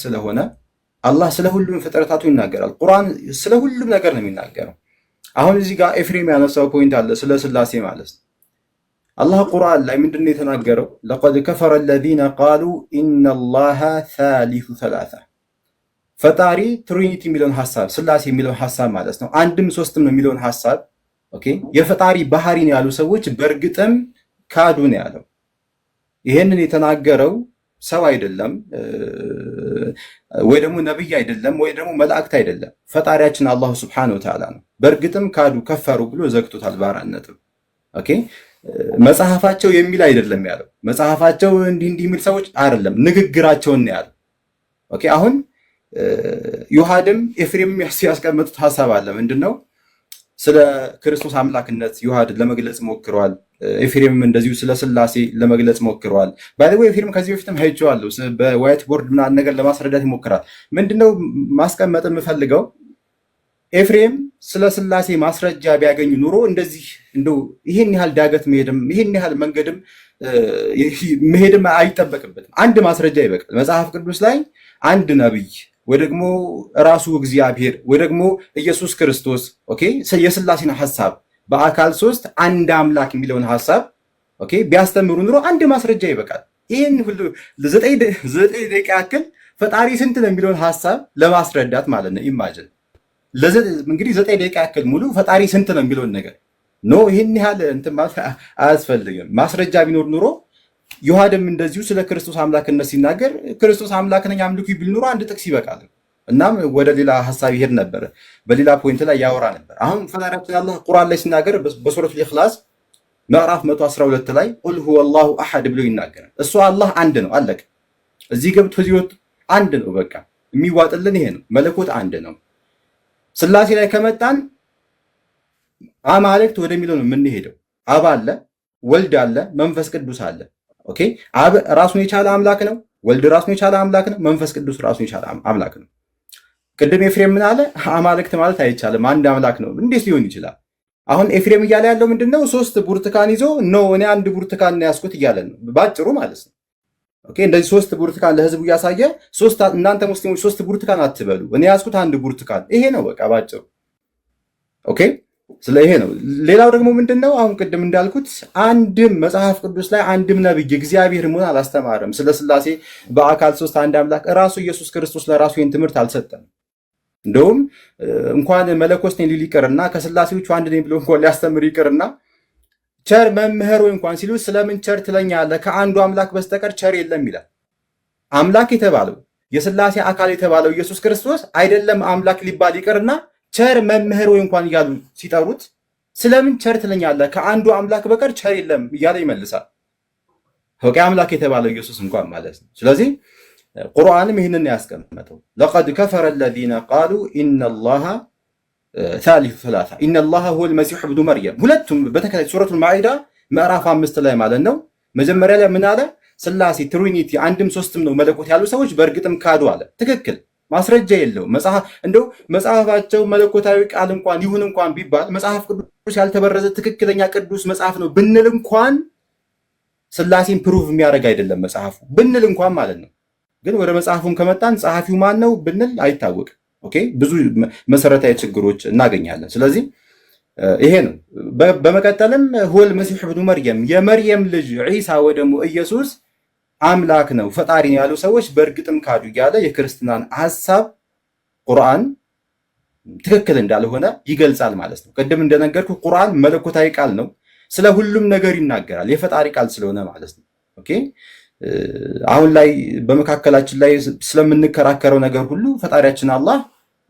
ስለሆነ አላህ ስለ ሁሉም ፍጥረታቱ ይናገራል። ቁርአን ስለ ሁሉም ነገር ነው የሚናገረው። አሁን እዚህ ጋር ኤፍሬም ያነሳው ፖይንት አለ ስለ ስላሴ ማለት ነው። አላህ ቁርአን ላይ ምንድነው የተናገረው? ለቀድ ከፈረ الذين قالوا ان الله ثالث ثلاثه ፈጣሪ ትሪኒቲ የሚለውን ሐሳብ ስላሴ የሚለውን ሐሳብ ማለት ነው አንድም ሶስትም ነው የሚለውን ሐሳብ ኦኬ የፈጣሪ ባህሪ ነው ያሉ ሰዎች በእርግጥም ካዱ ነው ያለው። ይሄንን የተናገረው ሰው አይደለም ወይ ደግሞ ነብይ አይደለም ወይ ደግሞ መላእክት አይደለም፣ ፈጣሪያችን አላህ Subhanahu Wa Ta'ala ነው። በእርግጥም ካዱ ከፈሩ ብሎ ዘግቶታል ባራነቱ። ኦኬ መጽሐፋቸው የሚል አይደለም ያለው፣ መጽሐፋቸው እንዲህ የሚል ሰዎች አይደለም ንግግራቸውን ነው ያለው። ኦኬ አሁን ዮሐድም ኤፍሬምም ያስቀመጡት ሐሳብ አለ። ምንድነው? ስለ ክርስቶስ አምላክነት ዮሐድ ለመግለጽ ሞክሯል። ኤፍሬምም እንደዚሁ ስለ ስላሴ ለመግለጽ ሞክሯል። ባይዘው ኤፍሬም ከዚህ በፊትም ሄጄዋለሁ በዋይት ቦርድ ምናምን ነገር ለማስረዳት ይሞክራል። ምንድነው ማስቀመጥ የምፈልገው ኤፍሬም ስለ ስላሴ ማስረጃ ቢያገኙ ኑሮ እንደዚህ እንደው ይሄን ያህል ዳገት መሄድም ይሄን ያህል መንገድም መሄድም አይጠበቅበትም። አንድ ማስረጃ ይበቃል። መጽሐፍ ቅዱስ ላይ አንድ ነብይ ወይ ደግሞ ራሱ እግዚአብሔር ወይ ደግሞ ኢየሱስ ክርስቶስ ኦኬ የስላሴን ሐሳብ በአካል ሶስት አንድ አምላክ የሚለውን ሐሳብ ኦኬ ቢያስተምሩ ኑሮ አንድ ማስረጃ ይበቃል። ይሄን ሁሉ ለዘጠኝ ደቂቃ ያክል ፈጣሪ ስንት ነው የሚለውን ሐሳብ ለማስረዳት ማለት ነው። ኢማጂን እንግዲህ 9 ደቂቃ ያክል ሙሉ ፈጣሪ ስንት ነው የሚለውን ነገር ኖ ይሄን ያህል እንትን ማለት አያስፈልግም። ማስረጃ ቢኖር ኑሮ ዮሐድም እንደዚሁ ስለ ክርስቶስ አምላክነት ሲናገር ክርስቶስ አምላክ ነኝ አምልኩ ቢል ኑሮ አንድ ጥቅስ ይበቃል። እናም ወደ ሌላ ሐሳብ ይሄድ ነበር፣ በሌላ ፖይንት ላይ ያወራ ነበር። አሁን ፈጣሪያችን አላህ ቁርአን ላይ ሲናገር በሱረቱል ኢኽላስ ምዕራፍ 112 ላይ ቁል ሁወላሁ አሐድ ብሎ ይናገራል። እሱ አላህ አንድ ነው፣ አለቀ። እዚህ ገብቶ ህይወት አንድ ነው፣ በቃ የሚዋጥልን ይሄ ነው። መለኮት አንድ ነው። ስላሴ ላይ ከመጣን አማልክት ወደሚለው ነው የምንሄደው። አብ አለ፣ ወልድ አለ፣ መንፈስ ቅዱስ አለ። ኦኬ አብ ራሱን የቻለ አምላክ ነው፣ ወልድ ራሱን የቻለ አምላክ ነው፣ መንፈስ ቅዱስ ራሱን የቻለ አምላክ ነው። ቅድም ኤፍሬም ምን አለ? አማልክት ማለት አይቻልም አንድ አምላክ ነው። እንዴት ሊሆን ይችላል? አሁን ኤፍሬም እያለ ያለው ምንድነው? 3 ብርቱካን ይዞ ነው እኔ አንድ ብርቱካን ነው ያስኩት እያለ ነው ባጭሩ ማለት ነው። ኦኬ እንደዚህ 3 ብርቱካን ለህዝቡ እያሳየ እናንተ ሙስሊሞች 3 ብርቱካን አትበሉ እኔ ያስኩት አንድ ብርቱካን ይሄ ነው በቃ ባጭሩ። ኦኬ ስለ ይሄ ነው። ሌላው ደግሞ ምንድነው? አሁን ቅድም እንዳልኩት አንድም መጽሐፍ ቅዱስ ላይ አንድም ነብይ እግዚአብሔር መሆን አላስተማረም። ስለ ስላሴ በአካል 3 አንድ አምላክ ራሱ ኢየሱስ ክርስቶስ ለራሱ ይህን ትምህርት አልሰጠም። እንደውም እንኳን መለኮት ነኝ ሊል ይቅርና ከስላሴዎቹ አንድ ነኝ ብሎ እንኳን ሊያስተምር ይቅርና ቸር መምህር ወይ እንኳን ሲሉ ስለምን ቸር ትለኛለህ ከአንዱ አምላክ በስተቀር ቸር የለም ይላል። አምላክ የተባለው የስላሴ አካል የተባለው ኢየሱስ ክርስቶስ አይደለም አምላክ ሊባል ይቅርና ቸር መምህር ወይ እንኳን እያሉ ሲጠሩት ስለምን ቸር ትለኛለህ ከአንዱ አምላክ በቀር ቸር የለም እያለ ይመልሳል። ሆቄ አምላክ የተባለው ኢየሱስ እንኳን ማለት ነው። ስለዚህ ቁርአንም ይህንን ያስቀመጠው ለቀድ ከፈረ الذين قالوا ان الله ثالث ثلاثه ان الله هو المسيح ابن مريم ሁለቱም በተከታታይ ሱረቱል ማኢዳ ምዕራፍ 5 ላይ ማለት ነው። መጀመሪያ ላይ ምን አለ? ስላሴ ትሪኒቲ አንድም ሶስትም ነው መለኮት ያሉ ሰዎች በእርግጥም ካዱ አለ። ትክክል ማስረጃ የለው እንደው መጽሐፋቸው መለኮታዊ ቃል እንኳን ይሁን እንኳን ቢባል መጽሐፍ ቅዱስ ያልተበረዘ ትክክለኛ ቅዱስ መጽሐፍ ነው ብንል እንኳን ስላሴን ፕሩቭ የሚያደርግ አይደለም መጽሐፉ ብንል እንኳን ማለት ነው። ግን ወደ መጽሐፉም ከመጣን ጸሐፊው ማን ነው ብንል አይታወቅም። ኦኬ ብዙ መሰረታዊ ችግሮች እናገኛለን። ስለዚህ ይሄ ነው። በመቀጠልም ሁወል መሲህ ኢብኑ መርየም የመርየም ልጅ ዒሳ ወይ ደግሞ ኢየሱስ አምላክ ነው ፈጣሪ ነው ያሉ ሰዎች በእርግጥም ካዱ እያለ የክርስትናን ሐሳብ ቁርአን ትክክል እንዳልሆነ ይገልጻል ማለት ነው። ቅድም እንደነገርኩ ቁርአን መለኮታዊ ቃል ነው፣ ስለ ሁሉም ነገር ይናገራል፣ የፈጣሪ ቃል ስለሆነ ማለት ነው። ኦኬ አሁን ላይ በመካከላችን ላይ ስለምንከራከረው ነገር ሁሉ ፈጣሪያችን አላህ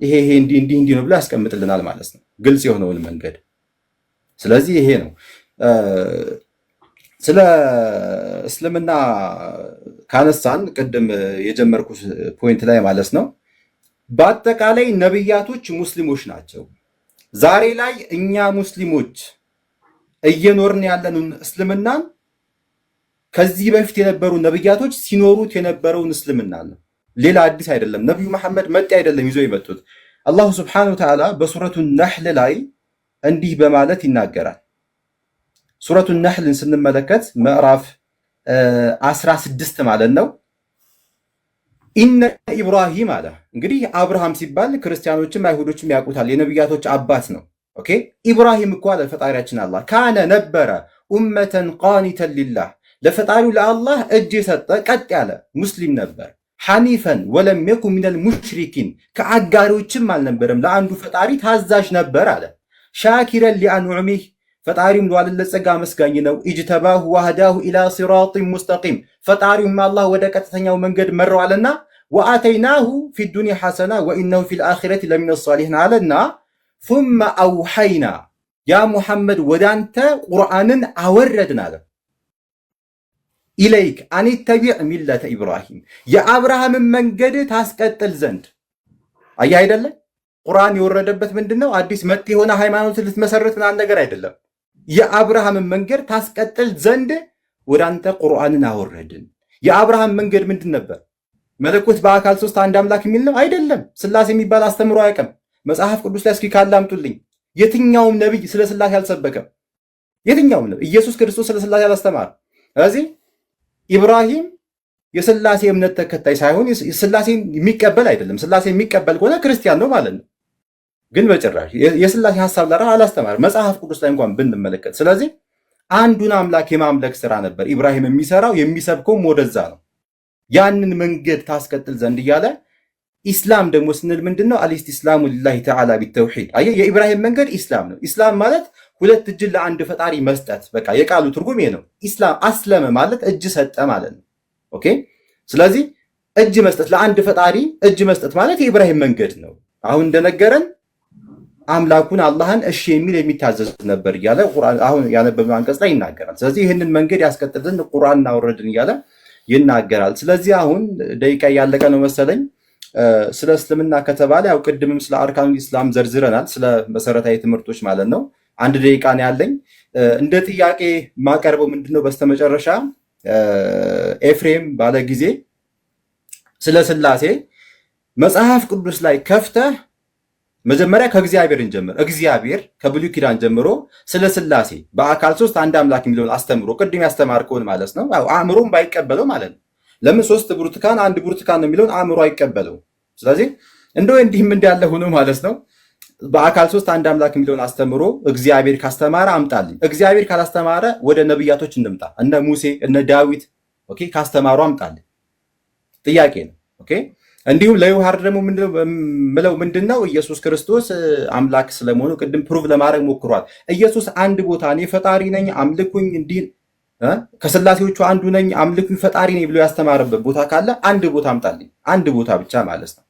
ይሄ እንዲህ ነው ብሎ ያስቀምጥልናል ማለት ነው፣ ግልጽ የሆነውን መንገድ። ስለዚህ ይሄ ነው ስለ እስልምና ካነሳን ቅድም የጀመርኩት ፖይንት ላይ ማለት ነው። በአጠቃላይ ነብያቶች ሙስሊሞች ናቸው። ዛሬ ላይ እኛ ሙስሊሞች እየኖርን ያለንን እስልምናን ከዚህ በፊት የነበሩ ነብያቶች ሲኖሩት የነበረውን እስልምና ነው። ሌላ አዲስ አይደለም። ነብዩ መሐመድ መጤ አይደለም ይዞ የመጡት። አላሁ ስብሐነሁ ወተዓላ በሱረቱ ነህል ላይ እንዲህ በማለት ይናገራል። ሱረቱ ነህልን ስንመለከት ምዕራፍ 16 ማለት ነው ኢነ ኢብራሂም አለ። እንግዲህ አብርሃም ሲባል ክርስቲያኖችም አይሁዶችም ያውቁታል፣ የነቢያቶች አባት ነው። ኦኬ ኢብራሂም እኮ አለ ፈጣሪያችን አላህ ካነ ነበረ ኡመተን ቃኒተን ሊላህ ለፈጣሪው ለአላህ እጅ የሰጠ ቀጥ ያለ ሙስሊም ነበር። ሐኒፈን ወለም የኩ ሚነል ሙሽሪኪን ከአጋሪዎችም አልነበረም፣ ለአንዱ ፈጣሪ ታዛዥ ነበር አለ። ሻኪረን ሊአንዑሚህ ፈጣሪውም ለዋለለት ጸጋ መስጋኝ ነው። ኢጅተባሁ ወህዳሁ ኢላ ሲራጢን ሙስተቂም ፈጣሪውም አላህ ወደ ቀጥተኛው መንገድ መረዋልና ወአተይናሁ ፊዱንያ ሐሰና ወኢነሁ ፊል አኺረቲ ለሚነ ሷሊሒን አለና ሱመ አውሐይና ያ ሙሐመድ ወዳንተ ቁርአንን አወረድን አለ ኢለይክ አኒተቢዕ ሚለተ ኢብራሂም የአብርሃምን መንገድ ታስቀጥል ዘንድ። አየህ አይደለ ቁርአን የወረደበት ምንድነው? አዲስ መጤ የሆነ ሃይማኖት ልትመሰርት ምናምን ነገር አይደለም። የአብርሃምን መንገድ ታስቀጥል ዘንድ ወዳንተ ቁርአንን አወረድን። የአብርሃም መንገድ ምንድን ነበር? መለኮት በአካል ሶስት አንድ አምላክ የሚል ነው አይደለም። ስላሴ የሚባል አስተምሮ አያውቅም። መጽሐፍ ቅዱስ ላይ እስኪ ካለ አምጡልኝ። የትኛውም ነብይ ስለ ስላሴ አልሰበከም። የትኛውም ነብይ ኢየሱስ ክርስቶስ ስለ ስላሴ አላስተማር። ስለዚህ ኢብራሂም የስላሴ እምነት ተከታይ ሳይሆን ስላሴን የሚቀበል አይደለም። ስላሴ የሚቀበል ከሆነ ክርስቲያን ነው ማለት ነው። ግን በጭራሽ የስላሴ ሐሳብ ለራ አላስተማር መጽሐፍ ቅዱስ ላይ እንኳን ብንመለከት። ስለዚህ አንዱን አምላክ የማምለክ ስራ ነበር ኢብራሂም የሚሰራው፣ የሚሰብከውም ወደዛ ነው። ያንን መንገድ ታስቀጥል ዘንድ እያለ ኢስላም ደግሞ ስንል ምንድነው? አልኢስቲስላሙ ሊላሂ ተዓላ ቢተውሂድ። አየህ የኢብራሂም መንገድ ኢስላም ነው። ኢስላም ማለት ሁለት እጅን ለአንድ ፈጣሪ መስጠት። በቃ የቃሉ ትርጉም ይሄ ነው። ኢስላም አስለመ ማለት እጅ ሰጠ ማለት ነው። ኦኬ ስለዚህ እጅ መስጠት ለአንድ ፈጣሪ እጅ መስጠት ማለት የኢብራሂም መንገድ ነው። አሁን እንደነገረን አምላኩን አላህን እሺ የሚል የሚታዘዝ ነበር እያለ ቁርአን አሁን ያነበብነው አንቀጽ ላይ ይናገራል። ስለዚህ ይህንን መንገድ ያስቀጥል ዘንድ ቁርአን እናወረድን እያለ ይናገራል። ስለዚህ አሁን ደቂቃ ያለቀ ነው መሰለኝ። ስለ እስልምና ከተባለ ያው ቅድምም ስለ አርካኑል ኢስላም ዘርዝረናል፣ ስለ መሰረታዊ ትምህርቶች ማለት ነው። አንድ ደቂቃ ነው ያለኝ። እንደ ጥያቄ ማቀርበው ምንድነው በስተመጨረሻ ኤፍሬም ባለ ጊዜ ስለ ስላሴ መጽሐፍ ቅዱስ ላይ ከፍተህ መጀመሪያ ከእግዚአብሔር እንጀምር። እግዚአብሔር ከብሉይ ኪዳን ጀምሮ ስለ ስላሴ በአካል ሶስት አንድ አምላክ የሚለውን አስተምሮ ቅድም ያስተማርከውን ማለት ነው። አእምሮም ባይቀበለው ማለት ነው። ለምን ሶስት ብርቱካን አንድ ብርቱካን ነው የሚለውን አእምሮ አይቀበለው። ስለዚህ እንደው እንዲህም እንዳለ ሆኖ ማለት ነው በአካል ሶስት አንድ አምላክ የሚለውን አስተምሮ እግዚአብሔር ካስተማረ አምጣልኝ። እግዚአብሔር ካላስተማረ ወደ ነብያቶች እንምጣ። እነ ሙሴ እነ ዳዊት ኦኬ ካስተማሩ አምጣልኝ። ጥያቄ ነው። ኦኬ እንዲሁም ለዮሐር ደግሞ ምንድነው ኢየሱስ ክርስቶስ አምላክ ስለመሆኑ ቅድም ፕሩቭ ለማድረግ ሞክሯል። ኢየሱስ አንድ ቦታ እኔ ፈጣሪ ነኝ አምልኩኝ እንዲህ ከስላሴዎቹ አንዱ ነኝ አምልኩኝ ፈጣሪ ነኝ ብሎ ያስተማረበት ቦታ ካለ አንድ ቦታ አምጣልኝ። አንድ ቦታ ብቻ ማለት ነው።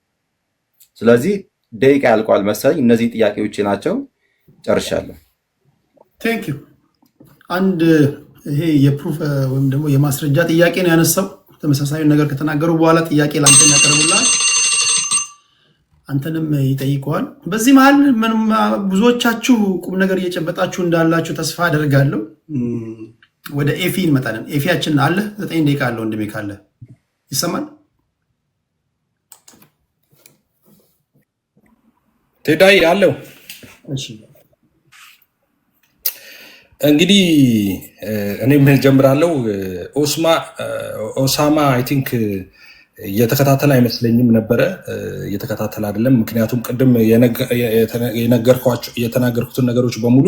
ስለዚህ ደቂቃ ያልቋል መሰለኝ። እነዚህ ጥያቄዎች ናቸው። ጨርሻለሁ። ቴንክ ዩ። አንድ ይሄ የፕሩፍ ወይም ደግሞ የማስረጃ ጥያቄ ነው ያነሳው። ተመሳሳይ ነገር ከተናገሩ በኋላ ጥያቄ ላንተም ያቀርቡልሃል፣ አንተንም ይጠይቀዋል። በዚህ መሀል ብዙዎቻችሁ ቁም ነገር እየጨበጣችሁ እንዳላችሁ ተስፋ አደርጋለሁ። ወደ ኤፊ እንመጣለን። ኤፊያችን አለ 9 ደቂቃ አለው። ወንድሜ ካለ ይሰማል? ቴዳይ አለው። እሺ እንግዲህ እኔም ጀምራለሁ። ኦሳማ አይ ቲንክ እየተከታተለ አይመስለኝም ነበረ። እየተከታተለ አይደለም። ምክንያቱም ቅድም የተናገርኩትን ነገሮች በሙሉ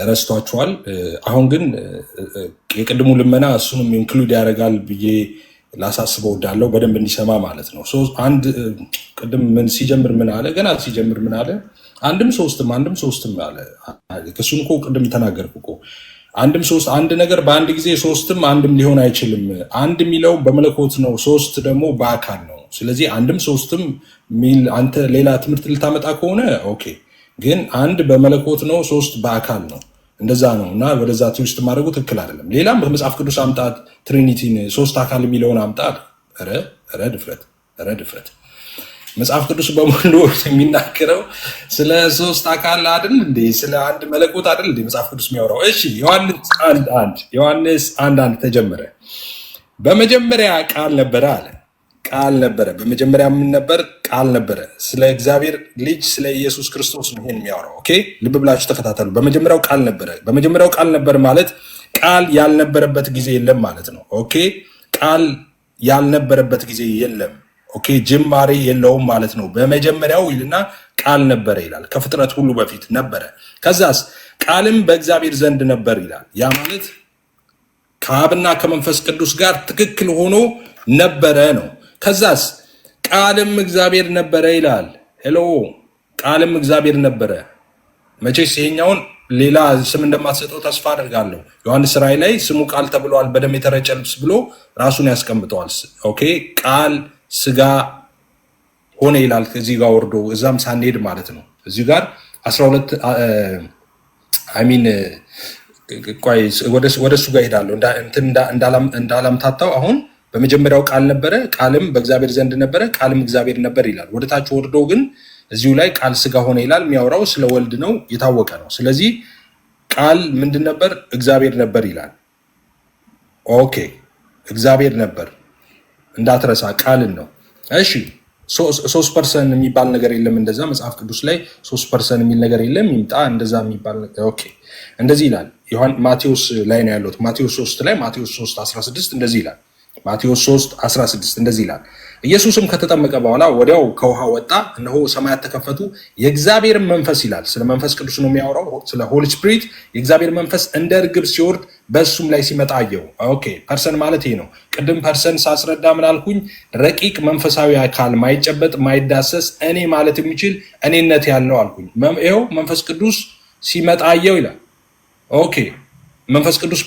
ረስቷቸዋል። አሁን ግን የቅድሙ ልመና እሱንም ኢንክሉድ ያደርጋል ብዬ ላሳስበው እወዳለሁ፣ በደንብ እንዲሰማ ማለት ነው። አንድ ቅድም ሲጀምር ምን አለ? ገና ሲጀምር ምን አለ? አንድም ሶስትም አለ። እሱን እኮ ቅድም ተናገርኩ እኮ። አንድም ሶስት አንድ ነገር በአንድ ጊዜ ሶስትም አንድም ሊሆን አይችልም። አንድ የሚለው በመለኮት ነው፣ ሶስት ደግሞ በአካል ነው። ስለዚህ አንድም ሶስትም ሚል አንተ ሌላ ትምህርት ልታመጣ ከሆነ ኦኬ፣ ግን አንድ በመለኮት ነው፣ ሶስት በአካል ነው። እንደዛ ነው እና ወደዛ ትዊስት ማድረጉ ትክክል አይደለም። ሌላም በመጽሐፍ ቅዱስ አምጣት፣ ትሪኒቲን ሶስት አካል የሚለውን አምጣት። ኧረ ድፍረት! መጽሐፍ ቅዱስ በሙሉ የሚናገረው ስለ ሶስት አካል አይደል እንዴ? ስለ አንድ መለኮት አይደል እንዴ መጽሐፍ ቅዱስ የሚያወራው? እሺ ዮሐንስ 1:1 ተጀመረ። በመጀመሪያ ቃል ነበረ አለ። ቃል ነበረ፣ በመጀመሪያ ምን ነበር? ቃል ነበረ። ስለ እግዚአብሔር ልጅ ስለ ኢየሱስ ክርስቶስ ነው ይሄን የሚያወራው። ኦኬ ልብ ብላችሁ ተከታተሉ። በመጀመሪያው ቃል ነበረ። በመጀመሪያው ቃል ነበር ማለት ቃል ያልነበረበት ጊዜ የለም ማለት ነው። ኦኬ ቃል ያልነበረበት ጊዜ የለም። ኦኬ ጅማሬ የለውም ማለት ነው። በመጀመሪያው ይልና ቃል ነበረ ይላል። ከፍጥረት ሁሉ በፊት ነበረ። ከዛስ ቃልም በእግዚአብሔር ዘንድ ነበር ይላል። ያ ማለት ከአብና ከመንፈስ ቅዱስ ጋር ትክክል ሆኖ ነበረ ነው። ከዛስ ቃልም እግዚአብሔር ነበረ ይላል። ሄሎ ቃልም እግዚአብሔር ነበረ። መቼስ ይሄኛውን ሌላ ስም እንደማትሰጠው ተስፋ አድርጋለሁ። ዮሐንስ ራእይ ላይ ስሙ ቃል ተብሏል፣ በደም የተረጨ ልብስ ብሎ ራሱን ያስቀምጠዋል። ኦኬ ቃል ስጋ ሆነ ይላል። ከዚህ ጋር ወርዶ እዛም ሳንሄድ ማለት ነው። እዚህ ጋር 12 አሚን ቆይ ወደ እሱ ጋር ሄዳለሁ እንዳላምታታው። አሁን በመጀመሪያው ቃል ነበረ፣ ቃልም በእግዚአብሔር ዘንድ ነበረ፣ ቃልም እግዚአብሔር ነበር ይላል። ወደ ታች ወርዶ ግን እዚሁ ላይ ቃል ስጋ ሆነ ይላል። የሚያወራው ስለ ወልድ ነው፣ የታወቀ ነው። ስለዚህ ቃል ምንድን ነበር? እግዚአብሔር ነበር ይላል። ኦኬ እግዚአብሔር ነበር እንዳትረሳ፣ ቃልን ነው። እሺ 3% የሚባል ነገር የለም። እንደዛ መጽሐፍ ቅዱስ ላይ 3% የሚል ነገር የለም። ይምጣ እንደዛ የሚባል ነገር። ኦኬ እንደዚህ ይላል። ማቴዎስ ላይ ነው ያለሁት። ማቴዎስ 3 ላይ ማቴዎስ 3:16 እንደዚህ ይላል። ማቴዎስ 3:16 እንደዚህ ይላል። ኢየሱስም ከተጠመቀ በኋላ ወዲያው ከውሃ ወጣ፣ እነሆ ሰማያት ተከፈቱ፣ የእግዚአብሔር መንፈስ ይላል። ስለ መንፈስ ቅዱስ ነው የሚያወራው፣ ስለ ሆሊ ስፒሪት። የእግዚአብሔር መንፈስ እንደ እርግብ ሲወርድ በእሱም ላይ ሲመጣ አየው። ኦኬ ፐርሰን ማለት ይሄ ነው። ቅድም ፐርሰን ሳስረዳ ምን አልኩኝ? ረቂቅ መንፈሳዊ አካል፣ ማይጨበጥ ማይዳሰስ፣ እኔ ማለት የሚችል እኔነት ያለው አልኩኝ። ይኸው መንፈስ ቅዱስ ሲመጣ አየው ይላል። ኦኬ መንፈስ ቅዱስ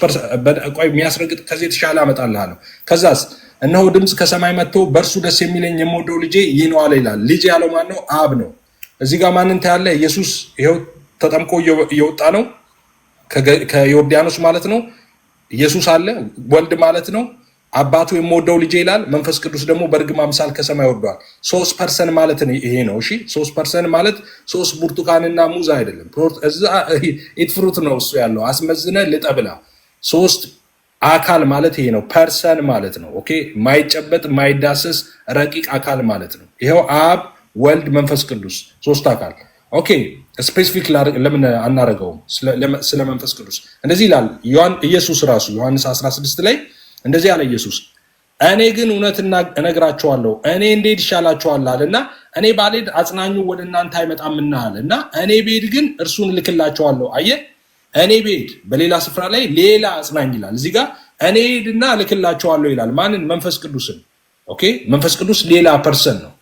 ቆይ የሚያስረግጥ ከዚህ የተሻለ አመጣልሃለሁ። ከዛስ እነሆ ድምፅ ከሰማይ መጥቶ በእርሱ ደስ የሚለኝ የምወደው ልጄ ይህ ነው አለ ይላል። ልጅ ያለው ማን ነው? አብ ነው። እዚህ ጋር ማንን ታያለ? ኢየሱስ ይኸው ተጠምቆ እየወጣ ነው ከዮርዳኖስ ማለት ነው። ኢየሱስ አለ፣ ወልድ ማለት ነው። አባቱ የምወደው ልጄ ይላል። መንፈስ ቅዱስ ደግሞ በእርግብ አምሳል ከሰማይ ወርዷል። 3% ማለት ይሄ ነው። እሺ 3% ማለት 3 ብርቱካንና ሙዝ አይደለም። እዛ ኢት ፍሩት ነው እሱ ያለው። አስመዝነ ልጠብላ 3 አካል ማለት ይሄ ነው። ፐርሰን ማለት ነው። ኦኬ ማይጨበጥ ማይዳሰስ ረቂቅ አካል ማለት ነው። ይሄው አብ ወልድ መንፈስ ቅዱስ 3 አካል። ኦኬ ስፔሲፊክ ለምን አናረገውም? ስለ መንፈስ ቅዱስ እንደዚህ ይላል ኢየሱስ ራሱ ዮሐንስ 16 ላይ እንደዚህ አለ ኢየሱስ፣ እኔ ግን እውነት እነግራቸዋለሁ፣ እኔ እንዴት ይሻላቸዋል አለና፣ እኔ ባልሄድ አጽናኙ ወደ እናንተ አይመጣምና አለና፣ እኔ ብሄድ ግን እርሱን እልክላቸዋለሁ። አየ እኔ ብሄድ በሌላ ስፍራ ላይ ሌላ አጽናኝ ይላል። እዚህ ጋር እኔ ሄድና እልክላቸዋለሁ ይላል። ማንን? መንፈስ ቅዱስን። ኦኬ መንፈስ ቅዱስ ሌላ ፐርሰን ነው።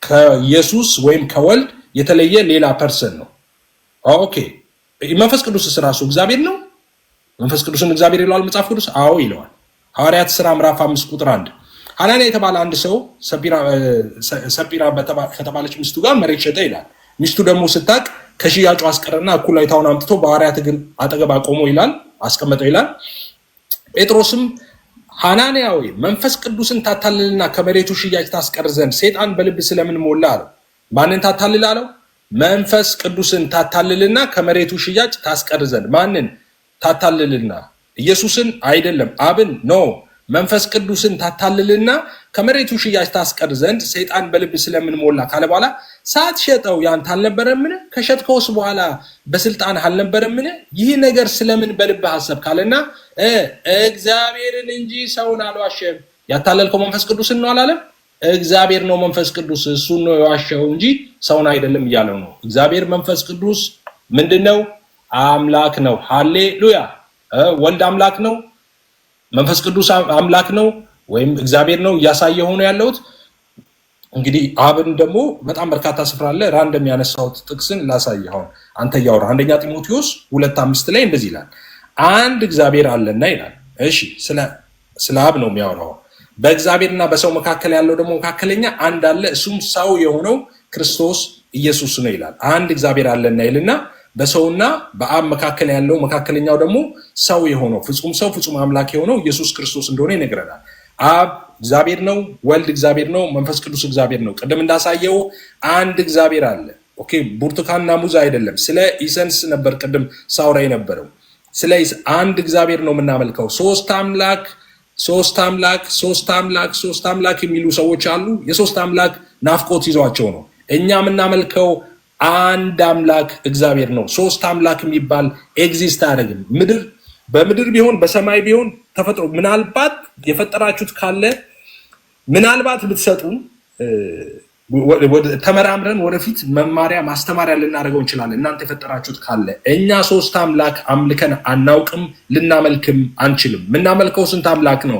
ከኢየሱስ ወይም ከወልድ የተለየ ሌላ ፐርሰን ነው። ኦኬ መንፈስ ቅዱስስ ራሱ እግዚአብሔር ነው። መንፈስ ቅዱስን እግዚአብሔር ይለዋል መጽሐፍ ቅዱስ? አዎ ይለዋል። ሐዋርያት ሥራ ምዕራፍ 5 ቁጥር 1 ሐናንያ የተባለ አንድ ሰው ሰጲራ ከተባለች ሚስቱ ጋር መሬት ሸጠ ይላል። ሚስቱ ደግሞ ስታቅ ከሽያጩ አስቀረና እኩሌታውን አምጥቶ በሐዋርያት እግር አጠገብ አቆመው ይላል፣ አስቀመጠው ይላል። ጴጥሮስም ሐናንያ ሆይ መንፈስ ቅዱስን ታታልልና ከመሬቱ ሽያጭ ታስቀር ዘንድ ሰይጣን በልብ ስለምን ሞላ አለው። ማንን ታታልል አለው? መንፈስ ቅዱስን ታታልልና ከመሬቱ ሽያጭ ታስቀር ዘንድ። ማንን ታታልልና? ኢየሱስን አይደለም፣ አብን ኖ። መንፈስ ቅዱስን ታታልልና ከመሬቱ ሽያጭ ታስቀር ዘንድ ሰይጣን በልብ ስለምን ሞላ ካለ በኋላ ሳትሸጠው ያንተ አልነበረምን? ከሸጥከውስ በኋላ በስልጣን አልነበረምን? ይህ ነገር ስለምን በልብህ አሰብ ካለና እግዚአብሔርን እንጂ ሰውን አልዋሸም። ያታለልከው መንፈስ ቅዱስን ነው አላለም? እግዚአብሔር ነው መንፈስ ቅዱስ፣ እሱን ነው የዋሸው እንጂ ሰውን አይደለም እያለው ነው። እግዚአብሔር መንፈስ ቅዱስ ምንድነው? አምላክ ነው። ሃሌሉያ። ወልድ አምላክ ነው፣ መንፈስ ቅዱስ አምላክ ነው ወይም እግዚአብሔር ነው እያሳየ ሆኖ ያለውት። እንግዲህ አብን ደግሞ በጣም በርካታ ስፍራ አለ። ራንደም ያነሳሁት ጥቅስን ላሳይ። አሁን አንተ እያወራ አንደኛ ጢሞቴዎስ 2:5 ላይ እንደዚህ ይላል፣ አንድ እግዚአብሔር አለና ይላል። እሺ ስለ አብ ነው የሚያወራው። በእግዚአብሔርና በሰው መካከል ያለው ደግሞ መካከለኛ አንድ አለ፣ እሱም ሰው የሆነው ክርስቶስ ኢየሱስ ነው ይላል። አንድ እግዚአብሔር አለና ይልና በሰውና በአብ መካከል ያለው መካከለኛው ደግሞ ሰው የሆነው ፍጹም ሰው ፍጹም አምላክ የሆነው ኢየሱስ ክርስቶስ እንደሆነ ይነግረናል። አብ እግዚአብሔር ነው፣ ወልድ እግዚአብሔር ነው፣ መንፈስ ቅዱስ እግዚአብሔር ነው። ቅድም እንዳሳየው አንድ እግዚአብሔር አለ። ኦኬ ብርቱካንና ሙዝ አይደለም። ስለ ኢሰንስ ነበር ቅድም ሳውራ የነበረው። ስለ አንድ እግዚአብሔር ነው የምናመልከው። ሶስት አምላክ የሚሉ ሰዎች አሉ። የሶስት አምላክ ናፍቆት ይዟቸው ነው። እኛ የምናመልከው አንድ አምላክ እግዚአብሔር ነው። ሶስት አምላክ የሚባል ኤግዚስት አያደርግም። በምድር ቢሆን በሰማይ ቢሆን ተፈጥሮ ምናልባት የፈጠራችሁት ካለ ምናልባት ብትሰጡን ተመራምረን ወደፊት መማሪያ ማስተማሪያ ልናደርገው እንችላለን። እናንተ የፈጠራችሁት ካለ እኛ 3 አምላክ አምልከን አናውቅም፣ ልናመልክም አንችልም። የምናመልከው ስንት አምላክ ነው?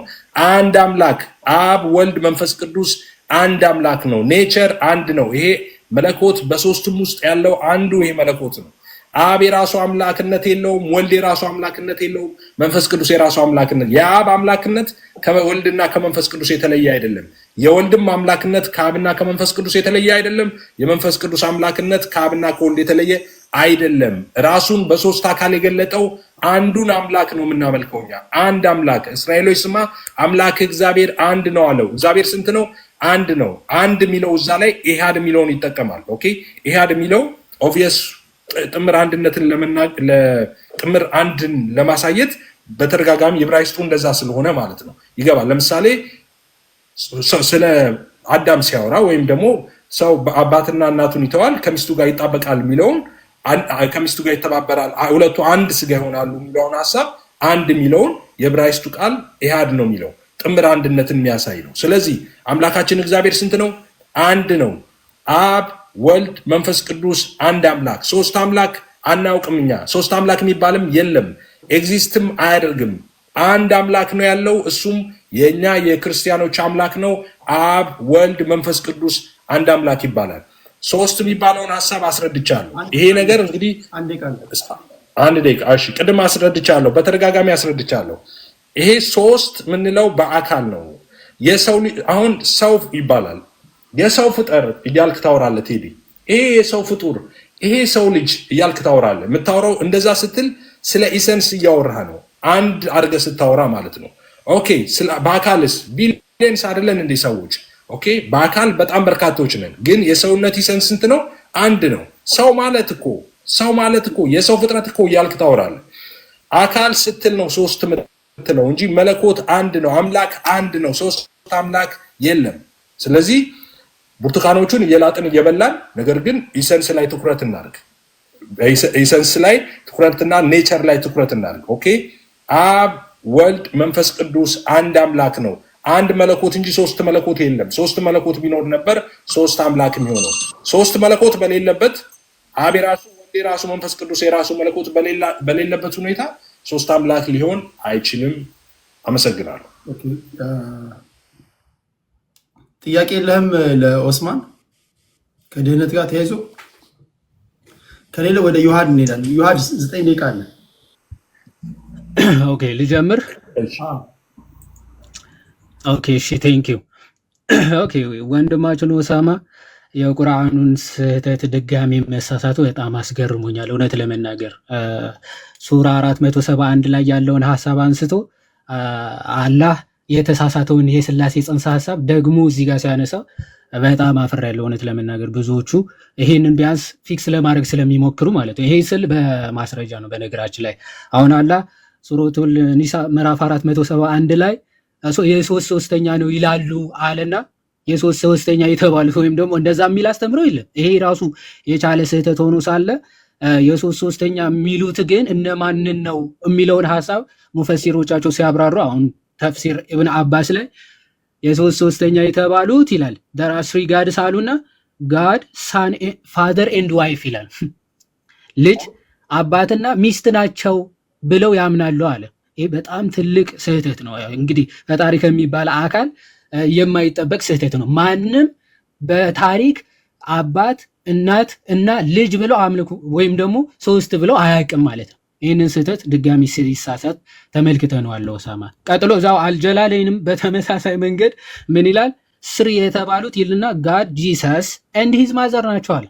አንድ አምላክ አብ፣ ወልድ፣ መንፈስ ቅዱስ አንድ አምላክ ነው። ኔቸር አንድ ነው። ይሄ መለኮት በሶስቱም ውስጥ ያለው አንዱ ይሄ መለኮት ነው። አብ የራሱ አምላክነት የለውም። ወልድ የራሱ አምላክነት የለውም። መንፈስ ቅዱስ የራሱ አምላክነት የአብ አምላክነት ከወልድና ከመንፈስ ቅዱስ የተለየ አይደለም። የወልድም አምላክነት ከአብና ከመንፈስ ቅዱስ የተለየ አይደለም። የመንፈስ ቅዱስ አምላክነት ከአብና ከወልድ የተለየ አይደለም። ራሱን በሶስት አካል የገለጠው አንዱን አምላክ ነው የምናመልከው እኛ። አንድ አምላክ እስራኤሎች ስማ አምላክ እግዚአብሔር አንድ ነው አለው። እግዚአብሔር ስንት ነው? አንድ ነው። አንድ የሚለው እዛ ላይ ኢሃድ የሚለውን ይጠቀማል። ኦኬ ኢሃድ የሚለው ኦብቪየስ ጥምር አንድነትን ጥምር አንድን ለማሳየት በተደጋጋሚ ዕብራይስጡ እንደዛ ስለሆነ ማለት ነው ይገባል። ለምሳሌ ስለ አዳም ሲያወራ ወይም ደግሞ ሰው አባትና እናቱን ይተዋል ከሚስቱ ጋር ይጣበቃል የሚለውን ከሚስቱ ጋር ይተባበራል ሁለቱ አንድ ስጋ ይሆናሉ የሚለውን ሀሳብ አንድ የሚለውን የዕብራይስጡ ቃል ኢሃድ ነው የሚለው ጥምር አንድነትን የሚያሳይ ነው። ስለዚህ አምላካችን እግዚአብሔር ስንት ነው? አንድ ነው። አብ ወልድ መንፈስ ቅዱስ አንድ አምላክ። 3 አምላክ አናውቅም እኛ። 3 አምላክ የሚባልም የለም፣ ኤግዚስትም አያደርግም። አንድ አምላክ ነው ያለው፣ እሱም የኛ የክርስቲያኖች አምላክ ነው። አብ ወልድ መንፈስ ቅዱስ አንድ አምላክ ይባላል። 3 የሚባለውን ሀሳብ አስረድቻለሁ። ይሄ ነገር እንግዲህ አንድ ደቂቃ እሺ፣ ቅድም አስረድቻለሁ፣ በተደጋጋሚ አስረድቻለሁ። ይሄ 3 ምንለው በአካል ነው። የሰው አሁን ሰው ይባላል። የሰው ፍጡር እያልክ ታወራለህ ቴዲ። ይሄ የሰው ፍጡር ይሄ ሰው ልጅ እያልክ ታወራለህ። የምታወራው እንደዛ ስትል ስለ ኢሰንስ እያወራህ ነው፣ አንድ አድርገህ ስታወራ ማለት ነው። ኦኬ በአካልስ ቢሊየንስ አይደለን እንዴ ሰዎች? ኦኬ በአካል በጣም በርካቶች ነን፣ ግን የሰውነት ኢሰንስ ስንት ነው? አንድ ነው። ሰው ማለት እኮ የሰው ፍጥረት እኮ እያልክ ታወራለህ። አካል ስትል ነው 3 ምትለው እንጂ መለኮት አንድ ነው። አምላክ አንድ ነው። 3 አምላክ የለም። ስለዚህ ብርቱካኖቹን እየላጥን እየበላን ነገር ግን ኢሰንስ ላይ ትኩረት እናድርግ። ኢሰንስ ላይ ትኩረትና ኔቸር ላይ ትኩረት እናድርግ። ኦኬ አብ ወልድ መንፈስ ቅዱስ አንድ አምላክ ነው። አንድ መለኮት እንጂ 3 መለኮት የለም። 3 መለኮት ቢኖር ነበር 3 አምላክ የሚሆነው። 3 መለኮት በሌለበት አብ የራሱ ወልድ የራሱ መንፈስ ቅዱስ የራሱ መለኮት በሌለበት ሁኔታ 3 አምላክ ሊሆን አይችልም። አመሰግናለሁ። ጥያቄ የለህም ለኦስማን ከድህነት ጋር ተያይዞ? ከሌለ ወደ ዮሐድ እንሄዳለን። ዮሐድ 9 ደቂቃ አለ። ኦኬ ልጀምር። ኦኬ እሺ ቴንክ ዩ። ኦኬ ወንድማችን ኦሳማ የቁርአኑን ስህተት ድጋሚ መሳሳቱ በጣም አስገርሞኛል እውነት ለመናገር። ሱራ 471 ላይ ያለውን ሀሳብ አንስቶ አላህ የተሳሳተውን የሥላሴ ጽንሰ ሀሳብ ደግሞ እዚህ ጋር ሲያነሳው በጣም አፍሬያለሁ እውነት ለመናገር። ብዙዎቹ ይሄንን ቢያንስ ፊክስ ለማድረግ ስለሚሞክሩ ማለት ነው። ይሄ ስል በማስረጃ ነው። በነገራችን ላይ አሁን አላህ ሱረቱል ኒሳ ምዕራፍ 471 ላይ የሶስት ሶስተኛ ነው ይላሉ አለና የሶስት ሶስተኛ የተባሉት ወይም ደግሞ እንደዛ የሚል አስተምሮ የለም። ይሄ ራሱ የቻለ ስህተት ሆኖ ሳለ የሶስት ሶስተኛ የሚሉት ግን እነማንን ነው የሚለውን ሀሳብ ሙፈሲሮቻቸው ሲያብራሩ አሁን ተፍሲር ኢብን አባስ ላይ የሶስት ሶስተኛ የተባሉት ይላል there are 3 gods አሉና God son father and wife ይላል። ልጅ አባትና ሚስት ናቸው ብለው ያምናሉ አለ። ይሄ በጣም ትልቅ ስህተት ነው። እንግዲህ ፈጣሪ ከሚባል አካል የማይጠበቅ ስህተት ነው። ማንም በታሪክ አባት እናት እና ልጅ ብለው አምልኩ ወይም ደግሞ 3 ብለው አያውቅም ማለት ነው። ይህንን ስህተት ድጋሚ ሲሳሳት ተመልክተነዋል ኦሳማ። ቀጥሎ እዛው አልጀላለይንም በተመሳሳይ መንገድ ምን ይላል? 3 የተባሉት ይልና ጋድ ጂሰስ ኤንድ ሂዝ ማዘር ናቸዋል።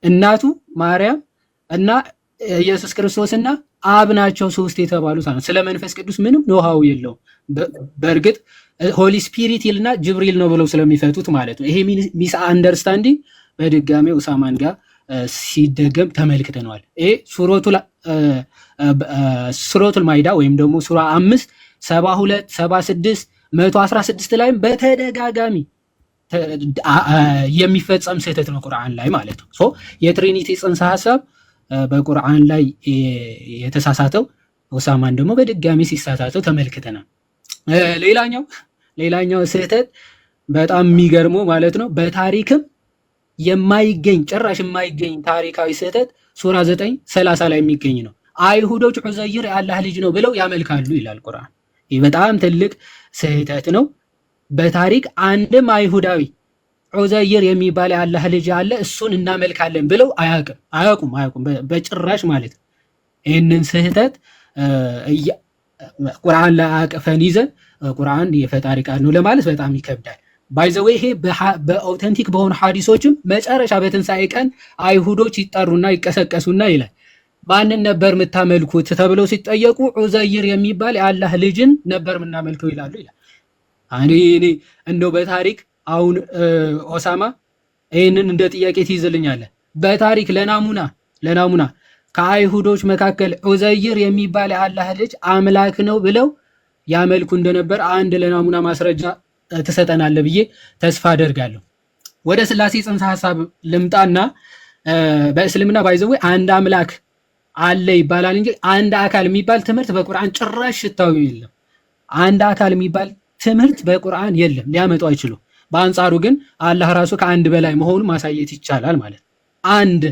እናቱ ማርያም እና ኢየሱስ ክርስቶስና አብ ናቸው 3 የተባሉት። ስለ መንፈስ ቅዱስ ምንም ኖሃው የለውም። በእርግጥ ሆሊ ስፒሪት ይልና ጅብሪል ነው ብለው ስለሚፈቱት ማለት ነው። ይሄ ሚስ አንደርስታንዲንግ በድጋሚ ኦሳማን ጋር ሲደገም ተመልክተነዋል። ይሄ ሱረቱል ማይዳ ወይም ደግሞ ሱራ 5 72 76 116 ላይም በተደጋጋሚ የሚፈጸም ስህተት ነው ቁርአን ላይ ማለት ነው። ሶ የትሪኒቲ ጽንሰ ሐሳብ በቁርአን ላይ የተሳሳተው ኦሳማን ደግሞ በድጋሚ ሲሳሳተው ተመልክተናል። ሌላኛው ስህተት በጣም የሚገርመው ማለት ነው በታሪክም የማይገኝ ጭራሽ የማይገኝ ታሪካዊ ስህተት ሱራ 9:30 ላይ የሚገኝ ነው። አይሁዶች ዑዘይር የአላህ ልጅ ነው ብለው ያመልካሉ ይላል ቁርአን። ይህ በጣም ትልቅ ስህተት ነው። በታሪክ አንድም አይሁዳዊ ዑዘይር የሚባል የአላህ ልጅ አለ እሱን እናመልካለን ብለው አያውቁም በጭራሽ ማለት ነው። ይህንን ስህተት ቁርአን ላይ አቅፈን ይዘን ቁርአን የፈጣሪ ቃል ነው ለማለት በጣም ይከብዳል። ባይዘዌ ይሄ በኦተንቲክ በሆኑ ሐዲሶችም መጨረሻ በትንሣኤ ቀን አይሁዶች ይጠሩና ይቀሰቀሱና ይላል ማንን ነበር የምታመልኩት ተብለው ሲጠየቁ ዑዘይር የሚባል የአላህ ልጅን ነበር የምናመልከው ይላሉ ይላል። እኔ እንደው በታሪክ አሁን ኦሳማ ይህንን እንደ ጥያቄ ትይዝልኛለህ። በታሪክ ለናሙና ከአይሁዶች መካከል ዑዘይር የሚባል የአላህ ልጅ አምላክ ነው ብለው ያመልኩ እንደነበር አንድ ለናሙና ማስረጃ ትሰጠናለህ ብዬ ተስፋ አደርጋለሁ። ወደ ስላሴ ጽንሰ ሐሳብ ልምጣና በእስልምና ባይዘው አንድ አምላክ አለ ይባላል እንጂ አንድ አካል የሚባል ትምህርት በቁርአን ጭራሽ ሽታው የለም። አንድ አካል የሚባል ትምህርት በቁርአን የለም፣ ሊያመጡ አይችሉም። በአንጻሩ ግን አላህ ራሱ ከአንድ በላይ መሆኑን ማሳየት ይቻላል ማለት አንድ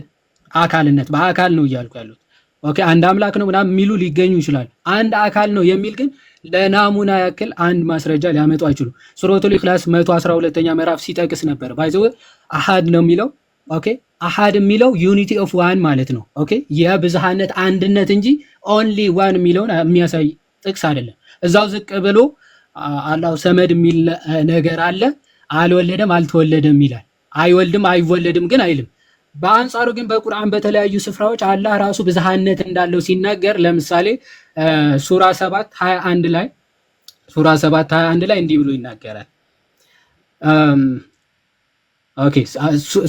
አካልነት በአካል ነው እያልኩ ያሉት። ኦኬ አንድ አምላክ ነው ምናምን የሚሉ ሊገኙ ይችላል። አንድ አካል ነው የሚል ግን ለናሙና ያክል አንድ ማስረጃ ሊያመጡ አይችሉም። ሱረቱል ኢኽላስ 112ኛ ምዕራፍ ሲጠቅስ ነበር ባይዘው አሃድ ነው የሚለው። ኦኬ አሃድ የሚለው ዩኒቲ ኦፍ ዋን ማለት ነው። ኦኬ የብዝሃነት አንድነት እንጂ ኦንሊ ዋን የሚለውን የሚያሳይ ጥቅስ አይደለም። እዛው ዝቅ ብሎ አላሁ ሰመድ የሚል ነገር አለ። አልወለደም አልተወለደም ይላል። አይወልድም አይወለድም ግን አይልም። በአንጻሩ ግን በቁርአን በተለያዩ ስፍራዎች አላህ ራሱ ብዝሃነት እንዳለው ሲናገር ለምሳሌ ሱራ 7:21 ላይ እንዲህ ብሎ ይናገራል። ኦኬ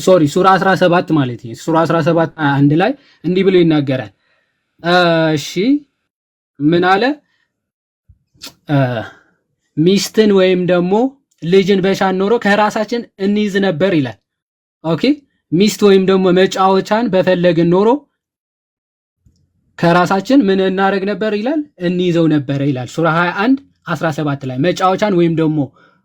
ሶሪ ሱራ 17 ማለት ነው። ሱራ 17:21 ላይ እንዲህ ብሎ ይናገራል። እሺ ምን አለ? ሚስትን ወይም ደግሞ ልጅን በሻን ኖሮ ከራሳችን እንይዝ ነበር ይላል። ኦኬ ሚስት ወይም ደግሞ መጫወቻን በፈለግን ኖሮ ከራሳችን ምን እናደርግ ነበር ይላል? እንይዘው ነበር ይላል። ሱራ 21:17 ላይ መጫወቻን ወይም ደግሞ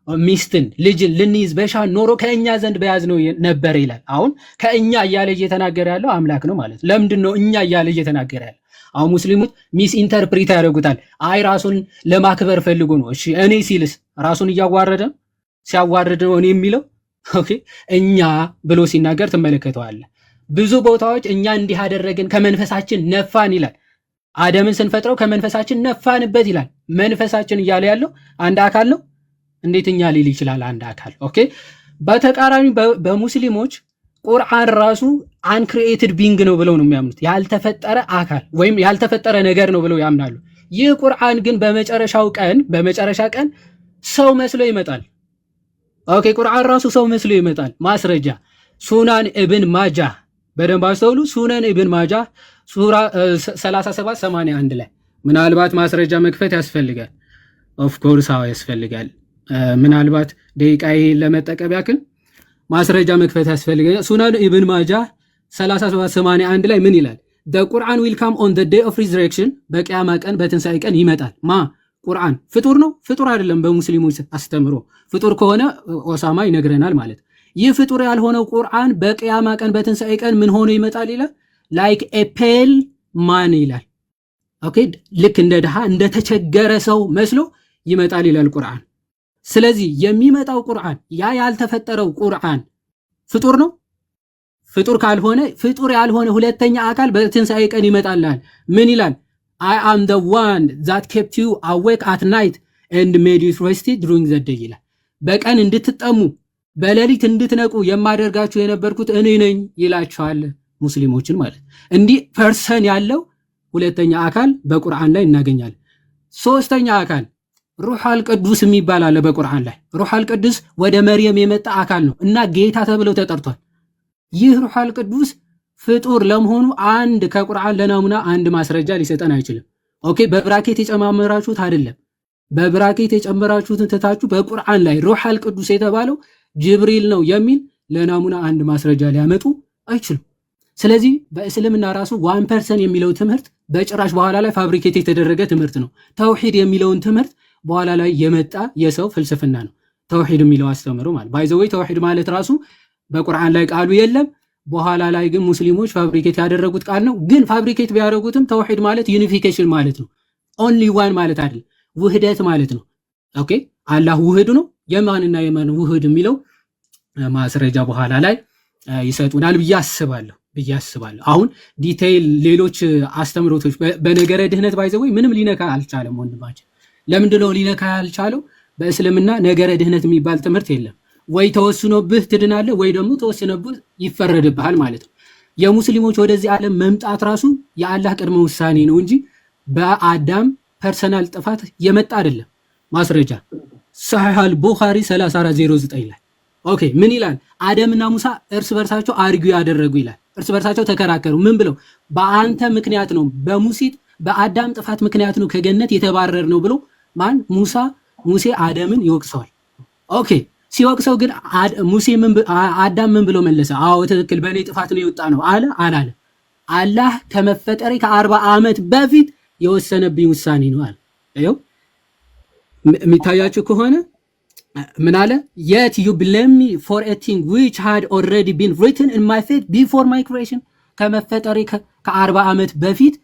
ሚስትን ልጅን ልንይዝ በሻን ኖሮ ከእኛ ዘንድ በያዝነው ነበር ይላል። አሁን ከእኛ እያለ እየተናገረ ያለው አምላክ ነው ማለት። ለምንድን ነው እኛ እያለ እየተናገረ ያለው? አሁን ሙስሊሞች ሚስ ኢንተርፕሪት ያደርጉታል። አይ ራሱን ለማክበር ፈልጎ ነው። እሺ እኔ ሲልስ ራሱን እያዋረደ ሲያዋርድ ነው እኔ የሚለው። ኦኬ እኛ ብሎ ሲናገር ትመለከተዋለህ። ብዙ ቦታዎች እኛ እንዲህ አደረግን ከመንፈሳችን ነፋን ይላል። አደምን ስንፈጥረው ከመንፈሳችን ነፋንበት ይላል። መንፈሳችን እያለ ያለው አንድ አካል ነው። እንዴት እኛ ሊል ይችላል አንድ አካል? ኦኬ በተቃራኒ በሙስሊሞች ቁርአን ራሱ አንክሪኤትድ ቢንግ ነው ብለው ነው የሚያምኑት። ያልተፈጠረ አካል ወይም ያልተፈጠረ ነገር ነው ብለው ያምናሉ። ይህ ቁርአን ግን በመጨረሻ ቀን ሰው መስሎ ይመጣል። ኦኬ ቁርአን ራሱ ሰው መስሎ ይመጣል። ማስረጃ ሱናን ኢብን ማጃ በደንብ አስተውሉ። ሱናን ኢብን ማጃ ሱራ 37:81 ላይ ምናልባት ማስረጃ መክፈት ያስፈልጋል። ኦፍ ኮርስ አዎ ያስፈልጋል። ምናልባት ደቂቃዬ ለመጠቀም ያክል ማስረጃ መክፈት ያስፈልጋል። ሱናን ኢብን ማጃ 37:81 ላይ ምን ይላል? the Quran will come on the day of resurrection በቂያማ ቀን በትንሣኤ ቀን ይመጣል። ቁርአን ፍጡር ነው? ፍጡር አይደለም። በሙስሊሞች አስተምሮ ፍጡር ከሆነ ኦሳማ ይነግረናል ማለት። ይህ ፍጡር ያልሆነው ቁርአን በቂያማ ቀን በትንሣኤ ቀን ምን ሆኖ ይመጣል ይላል? ላይክ ኤ ፔል ማን ይላል። ኦኬ ልክ እንደ ድሃ እንደ ተቸገረ ሰው መስሎ ይመጣል ይላል ቁርአን። ስለዚህ የሚመጣው ቁርአን ያ ያልተፈጠረው ቁርአን ፍጡር ነው? ፍጡር ካልሆነ ፍጡር ያልሆነ ሁለተኛ አካል በትንሣኤ ቀን ይመጣልሃል። ምን ይላል? I am the one that kept you awake at night and made you resty during the day ይላል። በቀን እንድትጠሙ በሌሊት እንድትነቁ የማደርጋችሁ የነበርኩት እኔ ነኝ ይላቸዋል ሙስሊሞችን ማለት። እንዲህ ፐርሰን ያለው ሁለተኛ አካል በቁርአን ላይ እናገኛለን። ሶስተኛ አካል ሩሐል ቅዱስ የሚባል አለ በቁርአን ላይ። ሩሐል ቅዱስ ወደ መርየም የመጣ አካል ነው እና ጌታ ተብለው ተጠርቷል። ይህ ሩሐል ቅዱስ ፍጡር ለመሆኑ አንድ ከቁርአን ለናሙና አንድ ማስረጃ ሊሰጠን አይችልም። ኦኬ በብራኬት የጨማመራችሁት አይደለም። በብራኬት የጨመራችሁትን ትታችሁ በቁርአን ላይ ሩሐል ቅዱስ የተባለው ጅብሪል ነው የሚል ለናሙና አንድ ማስረጃ ሊያመጡ አይችሉም። ስለዚህ በእስልምና ራሱ 1% የሚለው ትምህርት በጭራሽ በኋላ ላይ ፋብሪኬት የተደረገ ትምህርት ነው። ተውሂድ የሚለውን ትምህርት በኋላ ላይ የመጣ የሰው ፍልስፍና ነው ተውሂድ የሚለው አስተምሮ ማለት ባይዘወይ ተውሂድ ማለት ራሱ በቁርአን ላይ ቃሉ የለም። በኋላ ላይ ግን ሙስሊሞች ፋብሪኬት ያደረጉት ቃል ነው። ግን ፋብሪኬት ቢያደርጉትም ተውሂድ ማለት ዩኒፊኬሽን ማለት ነው። ኦንሊ ዋን ማለት አይደለም፣ ውህደት ማለት ነው። ኦኬ አላህ ውህድ ነው። የማንና የማን ውህድ የሚለው ማስረጃ በኋላ ላይ ይሰጡናል ብዬ አስባለሁ። አሁን ዲቴይል ሌሎች አስተምሮቶች በነገረ ድህነት ባይዘወይ ምንም ሊነካ አልቻለም ወንድማችን። ለምንድነው ሊነካ ያልቻለው? በእስልምና ነገረ ድህነት የሚባል ትምህርት የለም። ወይ ተወስኖብህ ትድናለህ ወይ ደግሞ ተወስኖብህ ይፈረድብሃል ማለት ነው። የሙስሊሞች ወደዚህ ዓለም መምጣት ራሱ የአላህ ቅድመ ውሳኔ ነው እንጂ በአዳም ፐርሰናል ጥፋት የመጣ አይደለም። ማስረጃ ሰሒህ አልቡኻሪ 3409 ላይ ኦኬ ምን ይላል? አደምና ሙሳ እርስ በርሳቸው አርጊው ያደረጉ ይላል። እርስ በርሳቸው ተከራከሩ። ምን ብለው? በአንተ ምክንያት ነው፣ በአዳም ጥፋት ምክንያት ነው ከገነት የተባረር ነው ብሎ ማን? ሙሴ አደምን ይወቅሰዋል። ኦኬ ሲወቅሰው ግን አዳም ምን ብሎ መለሰ? አዎ ትክክል፣ በእኔ ጥፋት ነው የወጣ ነው አለ አላለ? አላህ ከመፈጠሬ ከ40 ዓመት በፊት የወሰነብኝ ውሳኔ ነው አለ። ይኸው የሚታያችሁ ከሆነ ምን አለ? yet you blame me for a thing which had already been written in my fate before my creation ከመፈጠሬ ከ40 ዓመት በፊት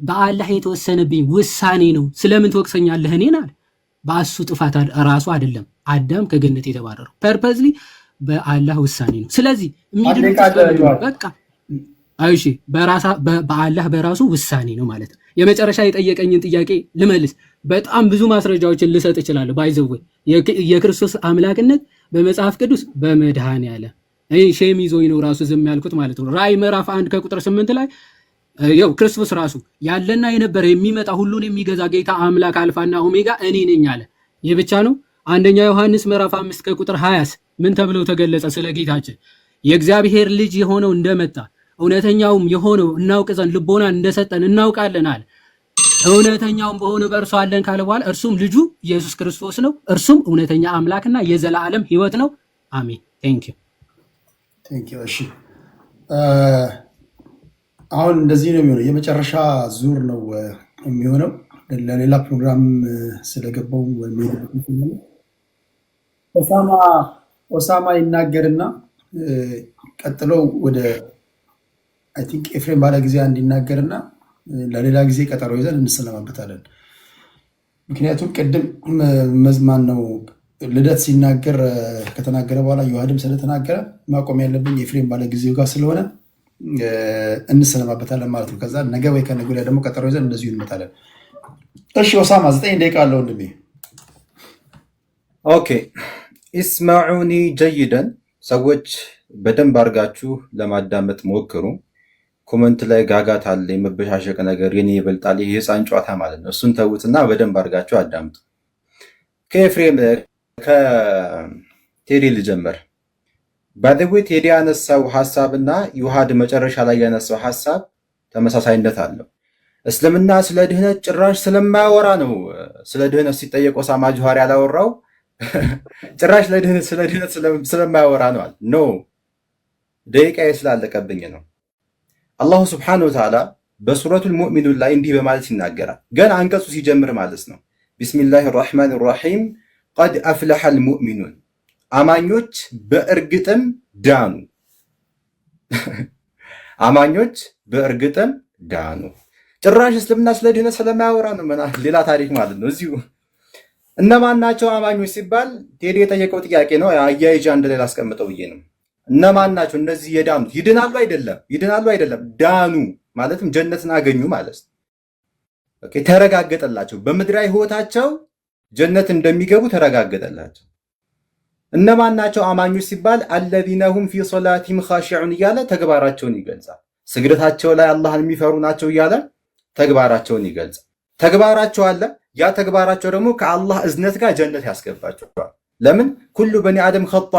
በአላህ የተወሰነብኝ ውሳኔ ነው፣ ስለምን ትወቅሰኛለህ እኔን አለ። በአሱ ጥፋት ራሱ አይደለም አዳም ከገነት የተባረረው ፐርፐዝሊ በአላህ ውሳኔ ነው። ስለዚህ በቃ አይሺ በአላህ በራሱ ውሳኔ ነው ማለት ነው። የመጨረሻ የጠየቀኝን ጥያቄ ልመልስ። በጣም ብዙ ማስረጃዎችን ልሰጥ እችላለሁ። ባይዘው የክርስቶስ አምላክነት በመጽሐፍ ቅዱስ በመድኃኔዓለም ሼም ይዞኝ ነው ራሱ ዝም ያልኩት ማለት ነው። ራእይ ምዕራፍ 1 ከቁጥር 8 ላይ ያው ክርስቶስ ራሱ ያለና የነበረ የሚመጣ ሁሉን የሚገዛ ጌታ አምላክ አልፋና ኦሜጋ እኔ ነኝ አለ። ይህ ብቻ ነው? አንደኛ ዮሐንስ ምዕራፍ 5 ከቁጥር 20 ምን ተብሎ ተገለጸ? ስለ ጌታችን የእግዚአብሔር ልጅ የሆነው እንደመጣ እውነተኛውም የሆነው እናውቅ ዘንድ ልቦናን እንደሰጠን እናውቃለን አለ። እውነተኛውም በሆነ በእርሱ አለን ካለ በኋላ እርሱም ልጁ ኢየሱስ ክርስቶስ ነው። እርሱም እውነተኛ አምላክና የዘላለም ሕይወት ነው። አሜን። ቴንክ ዩ። እሺ አሁን እንደዚህ ነው የሚሆነው። የመጨረሻ ዙር ነው የሚሆነው። ለሌላ ፕሮግራም ስለገባው ኦሳማ ይናገርና ቀጥለው ወደ አይ ቲንክ ኤፍሬም ባለ ጊዜ እንዲናገርና ለሌላ ጊዜ ቀጠሮ ይዘን እንሰለማበታለን። ምክንያቱም ቅድም መዝማን ነው ልደት ሲናገር ከተናገረ በኋላ ዮሐድም ስለተናገረ ማቆም ያለብኝ ኤፍሬም ባለ ጊዜው ጋር ስለሆነ እንሰለማበታለን ማለት ነው። ከዛ ነገ ወይ ከነገ ወዲያ ደግሞ ቀጠሮ ይዘን እንደዚሁ እንመጣለን። እሺ ኦሳማ 9 ደቂቃ አለው ወንድሜ። ኦኬ ኢስማዑኒ ጀይደን። ሰዎች በደንብ አድርጋችሁ ለማዳመጥ ሞክሩ። ኮመንት ላይ ጋጋት አለ፣ የመበሻሸቅ ነገር፣ የኔ ይበልጣል፣ ይሄ ህፃን ጨዋታ ማለት ነው። እሱን ተውትና በደንብ አድርጋችሁ አዳምጡ። ከኤፍሬም ከቴዲ ልጀምር። ባደዌ ቴዲ ያነሳው ሐሳብና ዩሃድ መጨረሻ ላይ ያነሳው ሐሳብ ተመሳሳይነት አለው። እስልምና ስለ ድህነት ጭራሽ ስለማያወራ ነው። ስለ ድህነት ሲጠየቅ ኦሳማ ጆሃር ያላወራው ጭራሽ ስለ ድህነት ስለማያወራ ነው አለ። ኖ ደቂቃዬ ስላለቀብኝ ነው። አላሁ ስብሓነሁ ወተዓላ በሱረቱል ሙእሚኑን ላይ እንዲህ በማለት ይናገራል። ገና አንቀጹ ሲጀምር ማለት ነው። ቢስሚላሂ ራሕማን ራሒም ቀድ አፍለሐል ሙእሚኑን፣ አማኞች በእርግጥም ዳኑ። አማኞች በእርግጥም ዳኑ። ጭራሽ እስልምና ስለ ድህነት ስለማያወራ ነው። ሌላ ታሪክ ማለት ነው። እዚሁ እነማን ናቸው አማኞች ሲባል ቴዲ የጠየቀው ጥያቄ ነው። አያይዣ እንደሌላ አስቀምጠው ብዬ ነው። እነማን ናቸው እነዚህ የዳኑት? ይድናሉ አይደለም፣ ዳኑ ማለትም ጀነትን አገኙ ማለት ነው። ኦኬ ተረጋገጠላቸው። በምድራዊ ህይወታቸው ጀነት እንደሚገቡ ተረጋገጠላቸው። እነማን ናቸው አማኞች ሲባል አለዚነ ሁም ፊ ሶላቲሂም ኻሺዑን እያለ ተግባራቸውን ይገልጻል። ስግደታቸው ላይ አላህን የሚፈሩ ናቸው እያለ ተግባራቸውን ይገልጻል። ተግባራቸው አለ። ያ ተግባራቸው ደግሞ ከአላህ እዝነት ጋር ጀነት ያስገባቸዋል። ለምን? ኩሉ በኒ አደም ኸጣ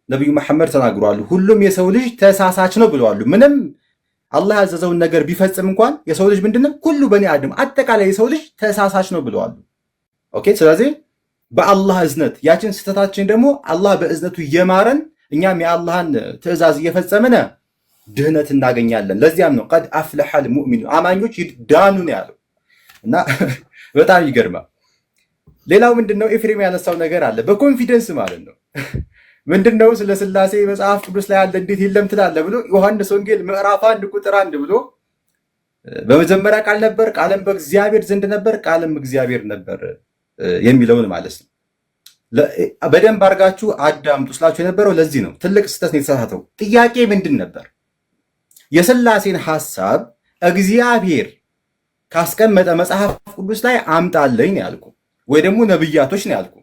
ነቢዩ መሐመድ ተናግረዋል። ሁሉም የሰው ልጅ ተሳሳች ነው ብለዋል። ምንም አላህ ያዘዘውን ነገር ቢፈጽም እንኳን የሰው ልጅ ምንድነው? ኩሉ በኒ አደም አጠቃላይ የሰው ልጅ ተሳሳች ነው ብለዋል። ኦኬ ስለዚህ በአላህ እዝነት ያችን ስህተታችን ደግሞ አላህ በእዝነቱ እየማረን እኛም የአላህን ትእዛዝ እየፈጸምን ድህነት እናገኛለን። ለዚያም ነው ቀድ አፍለሐል ሙእሚኑን አማኞች ዳኑ ነው ያለው። እና በጣም ይገርማል። ሌላው ምንድነው ኤፍሬም ያነሳው ነገር አለ በኮንፊደንስ ማለት ነው። ምንድነው ስለ ስላሴ መጽሐፍ ቅዱስ ላይ አለ እንዴት የለም ትላለህ ብሎ ዮሐንስ ወንጌል ምዕራፍ 1 ቁጥር 1 ብሎ በመጀመሪያ ቃል ነበር፣ ቃልም በእግዚአብሔር ዘንድ ነበር፣ ቃልም እግዚአብሔር ነበር የሚለውን ማለት ነው። በደንብ አድርጋችሁ አዳምጡ ስላችሁ የነበረው ለዚህ ነው። ትልቅ ስህተት ነው የተሳሳተው። ጥያቄ ምንድን ነበር? የስላሴን ሐሳብ እግዚአብሔር ካስቀመጠ መጽሐፍ ቅዱስ ላይ አምጣልኝ ነው ያልኩ፣ ወይ ደግሞ ነብያቶች ነው ያልኩ።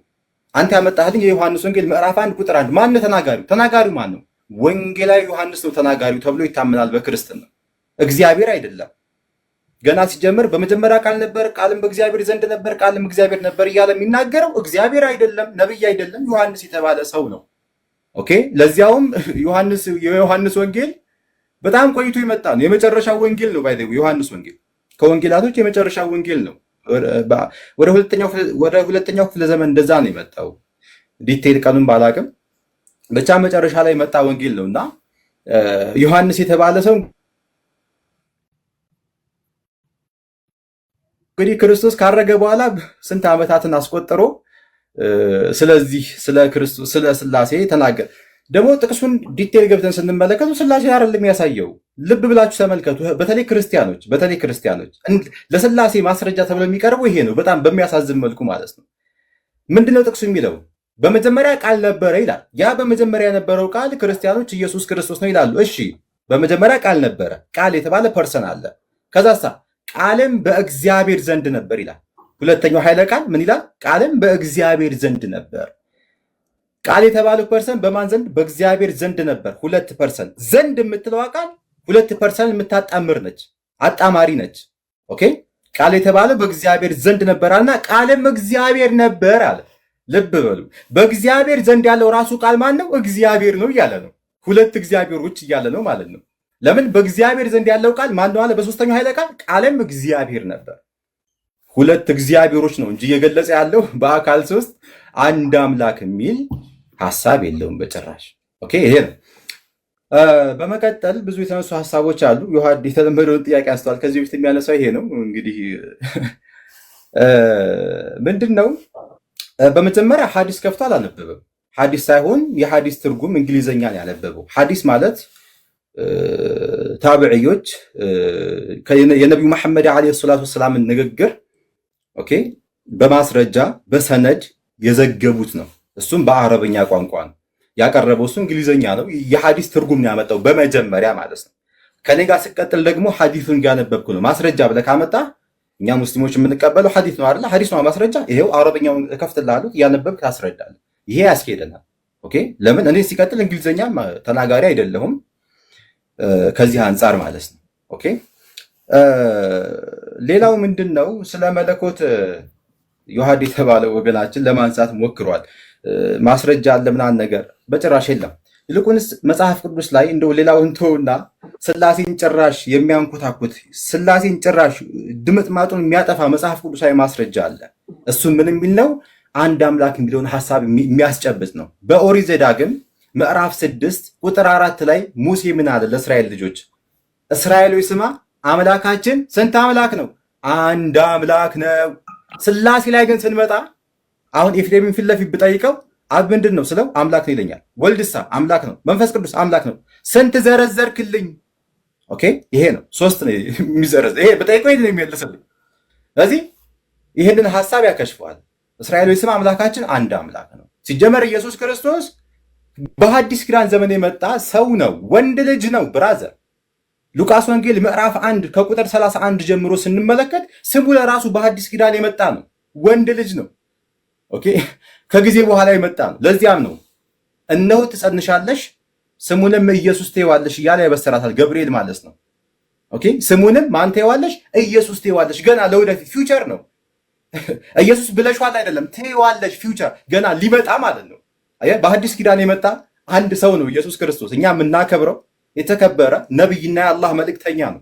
አንተ ያመጣህልኝ የዮሐንስ ወንጌል ምዕራፍ 1 ቁጥር 1 ማን ነው ተናጋሪው? ተናጋሪው ማን ነው? ወንጌላዊ ዮሐንስ ነው ተናጋሪው ተብሎ ይታመናል በክርስትና። እግዚአብሔር አይደለም። ገና ሲጀምር በመጀመሪያ ቃል ነበር፣ ቃልም በእግዚአብሔር ዘንድ ነበር፣ ቃልም እግዚአብሔር ነበር እያለ የሚናገረው እግዚአብሔር አይደለም፣ ነብይ አይደለም፣ ዮሐንስ የተባለ ሰው ነው። ኦኬ። ለዚያውም የዮሐንስ ወንጌል በጣም ቆይቶ የመጣ ነው። የመጨረሻው ወንጌል ነው። ባይዘው ዮሐንስ ወንጌል ከወንጌላቶች የመጨረሻው ወንጌል ነው። ወደ ሁለተኛው ክፍለ ዘመን እንደዛ ነው የመጣው። ዲቴይል ቀኑን ባላቅም ብቻ መጨረሻ ላይ መጣ ወንጌል ነውና ዮሐንስ የተባለ ሰው እንግዲህ ክርስቶስ ካረገ በኋላ ስንት ዓመታትን አስቆጥሮ ስለዚህ ስለ ክርስቶስ ስለ ስላሴ ተናገረ። ደግሞ ጥቅሱን ዲቴል ገብተን ስንመለከቱ ስላሴ አይደለም የሚያሳየው። ልብ ብላችሁ ተመልከቱ። በተለይ ክርስቲያኖች ለስላሴ ማስረጃ ተብሎ የሚቀርበው ይሄ ነው። በጣም በሚያሳዝን መልኩ ማለት ነው። ምንድነው ጥቅሱ የሚለው? በመጀመሪያ ቃል ነበረ ይላል። ያ በመጀመሪያ የነበረው ቃል ክርስቲያኖች ኢየሱስ ክርስቶስ ነው ይላሉ። እሺ፣ በመጀመሪያ ቃል ነበረ። ቃል የተባለ ፐርሰን አለ። ከዛሳ ቃልም በእግዚአብሔር ዘንድ ነበር ይላል። ሁለተኛው ኃይለ ቃል ምን ይላል? ቃልም በእግዚአብሔር ዘንድ ነበር። ቃል የተባለው ፐርሰን በማን ዘንድ? በእግዚአብሔር ዘንድ ነበር። ሁለት ፐርሰን ዘንድ የምትለዋ ቃል ሁለት ፐርሰን የምታጣምር ነች፣ አጣማሪ ነች። ኦኬ። ቃል የተባለው በእግዚአብሔር ዘንድ ነበር አለና ቃልም እግዚአብሔር ነበር አለ። ልብ በሉ። በእግዚአብሔር ዘንድ ያለው ራሱ ቃል ማን ነው? እግዚአብሔር ነው እያለ ነው። ሁለት እግዚአብሔሮች እያለ ነው ማለት ነው። ለምን? በእግዚአብሔር ዘንድ ያለው ቃል ማን ነው አለ? በሶስተኛው ኃይለ ቃል ቃልም እግዚአብሔር ነበር። ሁለት እግዚአብሔሮች ነው እንጂ እየገለጸ ያለው በአካል ሶስት አንድ አምላክ የሚል ሐሳብ የለውም በጭራሽ። ኦኬ፣ ይሄ ነው። በመቀጠል ብዙ የተነሱ ሐሳቦች አሉ። ዮሐድ የተለመደውን ጥያቄ አንስተዋል። ከዚህ በፊት የሚያነሳው ይሄ ነው። እንግዲህ ምንድነው? በመጀመሪያ ሐዲስ ከፍቶ አላነበበም። ሐዲስ ሳይሆን የሐዲስ ትርጉም እንግሊዘኛ ነው ያነበበው። ሐዲስ ማለት ታቢዕዮች የነቢዩ መሐመድ ዓለይሂ ሰላቱ ወሰላምን ንግግር ኦኬ በማስረጃ በሰነድ የዘገቡት ነው። እሱም በአረበኛ ቋንቋ ነው ያቀረበው። እሱ እንግሊዘኛ ነው። የሐዲስ ትርጉም ነው ያመጣው በመጀመሪያ ማለት ነው። ከኔ ጋር ስቀጥል ደግሞ ሐዲሱን ያነበብኩ ነው። ማስረጃ ብለህ ካመጣ እኛ ሙስሊሞች የምንቀበለው ሐዲስ ነው አይደል? ሐዲስ ነው ማስረጃ። ይሄው አረበኛውን እከፍትልሃለሁ፣ ያነበብክ ታስረዳለህ። ይሄ ያስኬደናል። ኦኬ። ለምን እኔ ሲቀጥል እንግሊዘኛ ተናጋሪ አይደለሁም ከዚህ አንጻር ማለት ነው። ኦኬ። ሌላው ምንድነው? ስለ መለኮት ዮሐድ የተባለው ወገናችን ለማንሳት ሞክሯል። ማስረጃ አለ ምናምን ነገር በጭራሽ የለም። ይልቁንስ መጽሐፍ ቅዱስ ላይ እንደው ሌላውን ተውና ስላሴን ጭራሽ የሚያንኮታኩት ስላሴን ጭራሽ ድምጥማጡን የሚያጠፋ መጽሐፍ ቅዱሳዊ ማስረጃ አለ። እሱ ምን የሚል ነው? አንድ አምላክ የሚለውን ሐሳብ የሚያስጨብጥ ነው። በኦሪት ዘዳግም ምዕራፍ 6 ቁጥር 4 ላይ ሙሴ ምን አለ ለእስራኤል ልጆች? እስራኤሎች ስማ፣ አምላካችን ስንት አምላክ ነው? አንድ አምላክ ነው። ስላሴ ላይ ግን ስንመጣ አሁን ኤፍሬምን ፊት ለፊት ብጠይቀው አብ ምንድን ነው ስለው አምላክ ነው ይለኛል። ወልድሳ አምላክ ነው፣ መንፈስ ቅዱስ አምላክ ነው። ስንት ዘረዘርክልኝ? ኦኬ፣ ይሄ ነው ሶስት ነው የሚዘረዝ። ይሄ ብጠይቀው ይሄን የሚመልስልኝ። ስለዚህ ይሄንን ሐሳብ ያከሽፈዋል። እስራኤሎች ስም አምላካችን አንድ አምላክ ነው። ሲጀመር ኢየሱስ ክርስቶስ በሐዲስ ኪዳን ዘመን የመጣ ሰው ነው፣ ወንድ ልጅ ነው። ብራዘር ሉቃስ ወንጌል ምዕራፍ 1 ከቁጥር 31 ጀምሮ ስንመለከት ስሙ ለራሱ በሐዲስ ኪዳን የመጣ ነው፣ ወንድ ልጅ ነው። ኦኬ፣ ከጊዜ በኋላ የመጣ ነው። ለዚያም ነው እነሆ ትጸንሻለሽ ስሙንም ኢየሱስ ትይዋለሽ እያለ ያበሰራታል ገብርኤል ማለት ነው። ኦኬ፣ ስሙንም ማን ትይዋለሽ? ኢየሱስ ትይዋለሽ። ገና ለወደፊት ፊውቸር ነው። ኢየሱስ ብለሽዋል አይደለም፣ ትይዋለሽ፣ ፊውቸር ገና ሊመጣ ማለት ነው። በሐዲስ ኪዳን የመጣ አንድ ሰው ነው ኢየሱስ ክርስቶስ። እኛ የምናከብረው የተከበረ ነብይና የአላህ መልእክተኛ ነው።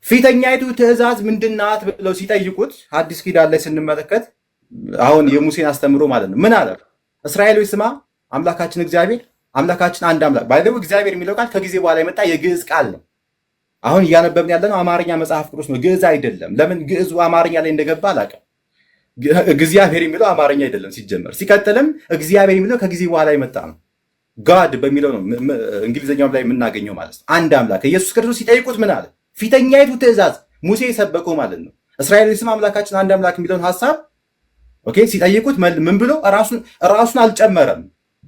ፊተኛይቱ ትእዛዝ ምንድናት ብለው ሲጠይቁት ሐዲስ ኪዳን ላይ ስንመለከት አሁን የሙሴን አስተምሮ ማለት ነው ምን አለ? እስራኤሎች ስማ አምላካችን እግዚአብሔር አምላካችን አንድ አምላክ። ባይደው እግዚአብሔር የሚለው ቃል ከጊዜ በኋላ የመጣ የግዕዝ ቃል ነው። አሁን እያነበብን ያለነው አማርኛ መጽሐፍ ቅዱስ ነው፣ ግዕዝ አይደለም። ለምን ግዕዙ አማርኛ ላይ እንደገባ አላውቅም። እግዚአብሔር የሚለው አማርኛ አይደለም ሲጀመር። ሲቀጥልም እግዚአብሔር የሚለው ከጊዜ በኋላ የመጣ ነው። ጋድ በሚለው ነው እንግሊዝኛውም ላይ የምናገኘው ማለት ነው። አንድ አምላክ ኢየሱስ ክርስቶስ ሲጠይቁት ምን አለ? ፊተኛይቱ ትእዛዝ ሙሴ የሰበከው ማለት ነው። እስራኤል ስም አምላካችን አንድ አምላክ የሚለውን ሐሳብ ኦኬ ሲጠይቁት ምን ብሎ ራሱን አልጨመረም።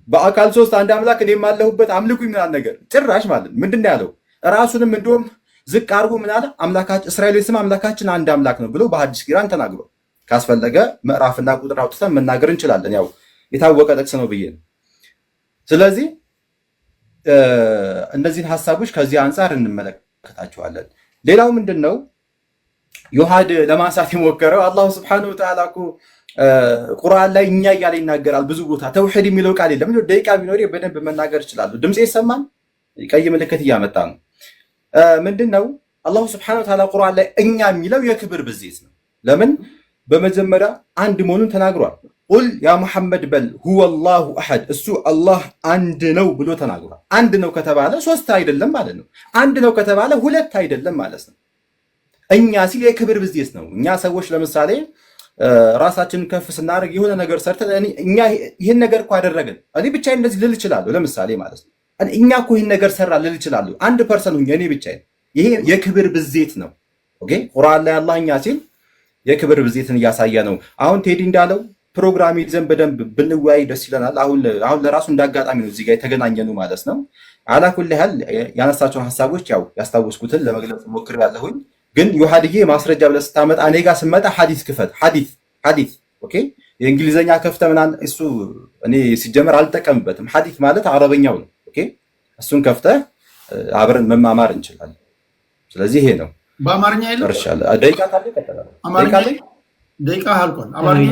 በአካል ሶስት አንድ አምላክ እኔም አለሁበት አምልኩኝ ምናምን ነገር ጭራሽ ማለት ነው። ምንድን ነው ያለው? ራሱንም እንደውም ዝቅ አድርጎ ምን አለ? አምላካችን እስራኤል ስም አምላካችን አንድ አምላክ ነው ብሎ በሐዲስ ኪዳን ተናግሮ ካስፈለገ ምዕራፍና ቁጥር አውጥተን መናገር እንችላለን። ያው የታወቀ ጥቅስ ነው ብዬ ነው። ስለዚህ እነዚህን ሐሳቦች ከዚህ አንጻር እንመለከታቸዋለን። ሌላው ምንድን ነው ዮሐድ ለማንሳት የሞከረው አላሁ ስብሐነሁ ወተዓላ እኮ ቁርአን ላይ እኛ እያለ ይናገራል። ብዙ ቦታ ተውሂድ የሚለው ቃል የለም። ደቂቃ ቢኖር በደንብ መናገር ይችላሉ። ድምፅ ይሰማል። ቀይ ምልክት እያመጣ ነው። ምንድን ነው አላሁ ስብሐነሁ ወተዓላ ቁርአን ላይ እኛ የሚለው የክብር ብዜት ነው። ለምን? በመጀመሪያ አንድ መሆኑን ተናግሯል። ቁል ያ ሙሐመድ በል ሁወ አላሁ አሐድ፣ እሱ አላህ አንድ ነው ብሎ ተናግሯል። አንድ ነው ከተባለ ሶስት አይደለም ማለት ነው። አንድ ነው ከተባለ ሁለት አይደለም ማለት ነው። እኛ ሲል የክብር ብዜት ነው። እኛ ሰዎች ለምሳሌ ራሳችንን ከፍ ስናደርግ የሆነ ነገር ሰርተን እኛ ይህን ነገር እኮ አደረግን እኔ ብቻዬን እንደዚህ ልል እችላለሁ። ለምሳሌ ማለት ነው እኛ እኮ ይህን ነገር ሰራ ልል እችላለሁ። አንድ ፐርሰን ሁኜ እኔ ብቻዬን። ይሄ የክብር ብዜት ነው። ኦኬ ቁርአን ላይ አላህ እኛ ሲል የክብር ብዜትን እያሳየ ነው። አሁን ቴዲ እንዳለው ፕሮግራም ይዘን በደንብ ብንወያይ ደስ ይለናል። አሁን ለራሱ እንዳጋጣሚ ነው እዚህ ጋር የተገናኘኑ ማለት ነው። አላኩል ያህል ያነሳቸውን ሀሳቦች ያው ያስታወስኩትን ለመግለጽ ሞክሬያለሁኝ። ግን ዮሐድዬ ማስረጃ ብለህ ስታመጣ እኔ ጋር ስመጣ ሐዲስ ክፈት። ሐዲስ ኦኬ የእንግሊዘኛ ከፍተ ምናምን እሱ እኔ ሲጀመር አልጠቀምበትም። ሐዲስ ማለት አረበኛው ነው። ኦኬ እሱን ከፍተህ አብረን መማማር እንችላለን። ስለዚህ ይሄ ነው። በአማርኛ የለም። እርሻለሁ ደቂቃ ካለ ይቀጥላል። ደቂቃ አልቋል። አማርኛ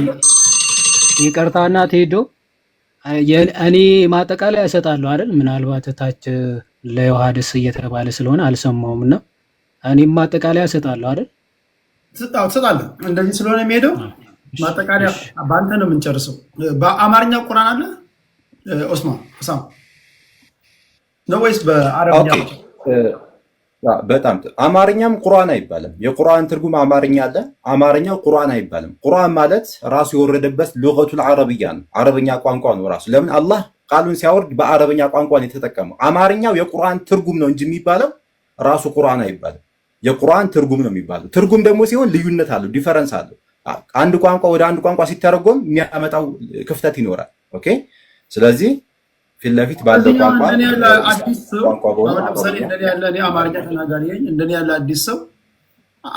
ይቅርታና ቴዶ እኔ ማጠቃለያ እሰጣለሁ አይደል? ምናልባት ታች ለዮሐድስ እየተባለ ስለሆነ አልሰማውም እና እኔም ማጠቃለያ እሰጣለሁ አይደል? ትሰጣለህ። እንደዚህ ስለሆነ የሚሄደው ማጠቃለያ በአንተ ነው የምንጨርሰው። በአማርኛ ቁርአን አለ ኦስማን ነው ወይስ በአረብኛ? በጣም አማርኛም ቁርአን አይባልም። የቁርአን ትርጉም አማርኛ አለ፣ አማርኛው ቁርአን አይባልም። ቁርአን ማለት ራሱ የወረደበት ሉገቱል አረብያ ነው፣ አረብኛ ቋንቋ ነው ራሱ። ለምን አላህ ቃሉን ሲያወርድ በአረብኛ ቋንቋ ነው የተጠቀመው። አማርኛው የቁርአን ትርጉም ነው እንጂ የሚባለው ራሱ ቁርአን አይባልም። የቁርአን ትርጉም ነው የሚባለው። ትርጉም ደግሞ ሲሆን ልዩነት አለው፣ ዲፈረንስ አለው። አንድ ቋንቋ ወደ አንድ ቋንቋ ሲተረጎም የሚያመጣው ክፍተት ይኖራል። ኦኬ ስለዚህ ፊት ለፊት ባለው ቋንቋ እንደኔ ያለ እኔ አማርኛ ተናጋሪ ነኝ። እንደኔ ያለ አዲስ ሰው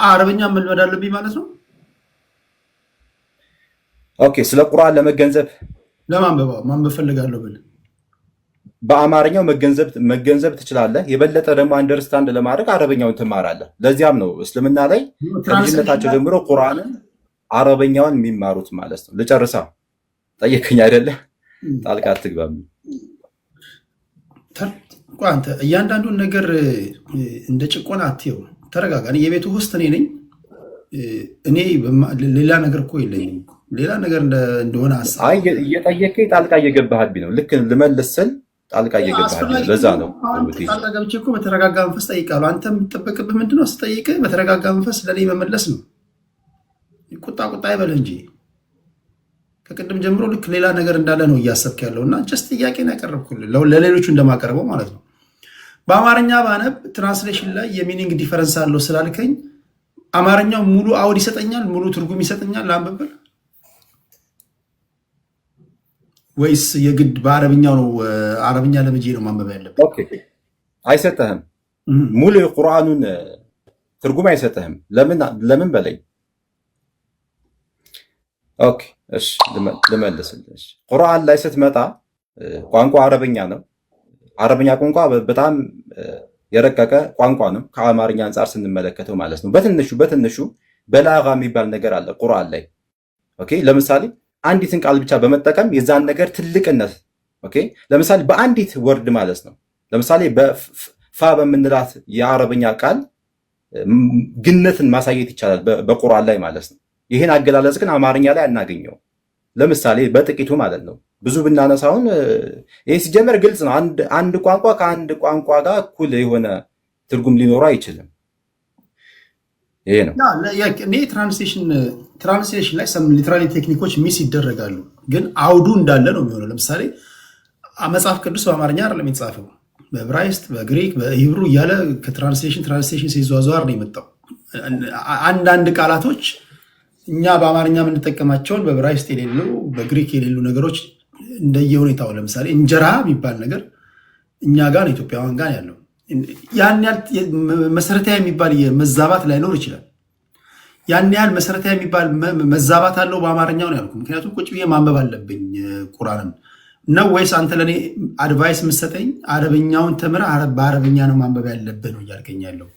አረብኛ መልመድ አለብኝ ማለት ነው። ኦኬ ስለ ቁርአን ለመገንዘብ ማንበብ ፈልጋለሁ ብል በአማርኛው መገንዘብ ትችላለህ። የበለጠ ደግሞ አንደርስታንድ ለማድረግ አረበኛውን ትማራለህ። ለዚያም ነው እስልምና ላይ ከልጅነታቸው ጀምሮ ቁርአንን አረበኛውን የሚማሩት ማለት ነው። ልጨርሳ ጠየቀኝ አይደለ? ጣልቃ አትግባም። አንተ እያንዳንዱን ነገር እንደ ጭቆና አትየው። ተረጋጋ። የቤቱ ውስጥ እኔ ነኝ። እኔ ሌላ ነገር እኮ የለኝም። ሌላ ነገር እንደሆነ እየጠየቀኝ ጣልቃ እየገባህብኝ ነው። ልክ ልመልስ ስል ጣልቃ እየገባህብኝ ነው። ለዛ ነው ጣልቃ ገብቼ እኮ በተረጋጋ መንፈስ ጠይቃለሁ። አንተ የምትጠበቅብህ ምንድነው? ስጠይቅህ በተረጋጋ መንፈስ ለእኔ መመለስ ነው። ቁጣ አይበል እንጂ ከቅድም ጀምሮ ልክ ሌላ ነገር እንዳለ ነው እያሰብክ ያለው እና ጀስት ጥያቄን ያቀረብኩልህ ለሌሎቹ እንደማቀርበው ማለት ነው። በአማርኛ ባነብ ትራንስሌሽን ላይ የሚኒንግ ዲፈረንስ አለው ስላልከኝ አማርኛው ሙሉ አውድ ይሰጠኛል፣ ሙሉ ትርጉም ይሰጠኛል ለአንብብል ወይስ የግድ በአረብኛው ነው? አረብኛ ለምጄ ነው ማንበብ ያለብን? አይሰጠህም። ሙሉ የቁርአኑን ትርጉም አይሰጠህም። ለምን በለኝ። ኦኬ እሺ ልመልስልሽ። ቁርአን ላይ ስትመጣ ቋንቋ አረብኛ ነው። አረብኛ ቋንቋ በጣም የረቀቀ ቋንቋ ነው ከአማርኛ አንጻር ስንመለከተው ማለት ነው። በትንሹ በላጋ የሚባል ነገር አለ ቁርአን ላይ። ኦኬ ለምሳሌ አንዲትን ቃል ብቻ በመጠቀም የዛን ነገር ትልቅነት ኦኬ ለምሳሌ በአንዲት ወርድ ማለት ነው። ለምሳሌ በፋ በምንላት የአረብኛ ቃል ግነትን ማሳየት ይቻላል በቁርአን ላይ ማለት ነው። ይህን አገላለጽ ግን አማርኛ ላይ አናገኘው። ለምሳሌ በጥቂቱ ማለት ነው። ብዙ ብናነሳውን ይህ ሲጀመር ግልጽ ነው። አንድ ቋንቋ ከአንድ ቋንቋ ጋር እኩል የሆነ ትርጉም ሊኖረው አይችልም። ይሄ ነው። እኔ ትራንስሌሽን ላይ ሰም ሊትራሊ ቴክኒኮች ሚስ ይደረጋሉ፣ ግን አውዱ እንዳለ ነው የሚሆነው። ለምሳሌ መጽሐፍ ቅዱስ በአማርኛ አይደለም የተጻፈው፣ በዕብራይስጥ፣ በግሪክ፣ በሂብሩ እያለ ከትራንስሌሽን ሲዟዟር ነው የመጣው። አንዳንድ ቃላቶች እኛ በአማርኛ የምንጠቀማቸውን በዕብራይስጥ የሌሉ በግሪክ የሌሉ ነገሮች እንደየሁኔታው፣ ለምሳሌ እንጀራ የሚባል ነገር እኛ ጋር ኢትዮጵያውያን ጋር ያለው ያን ያህል መሰረታዊ የሚባል መዛባት ላይኖር ይችላል። ያን ያህል መሰረታዊ የሚባል መዛባት አለው በአማርኛው ነው ያልኩ። ምክንያቱም ቁጭ ብዬ ማንበብ አለብኝ ቁርአንን ነው ወይስ አንተ ለእኔ አድቫይስ የምትሰጠኝ አረበኛውን ተምረህ በአረበኛ ነው ማንበብ ያለብህ ነው እያልከኝ ያለው?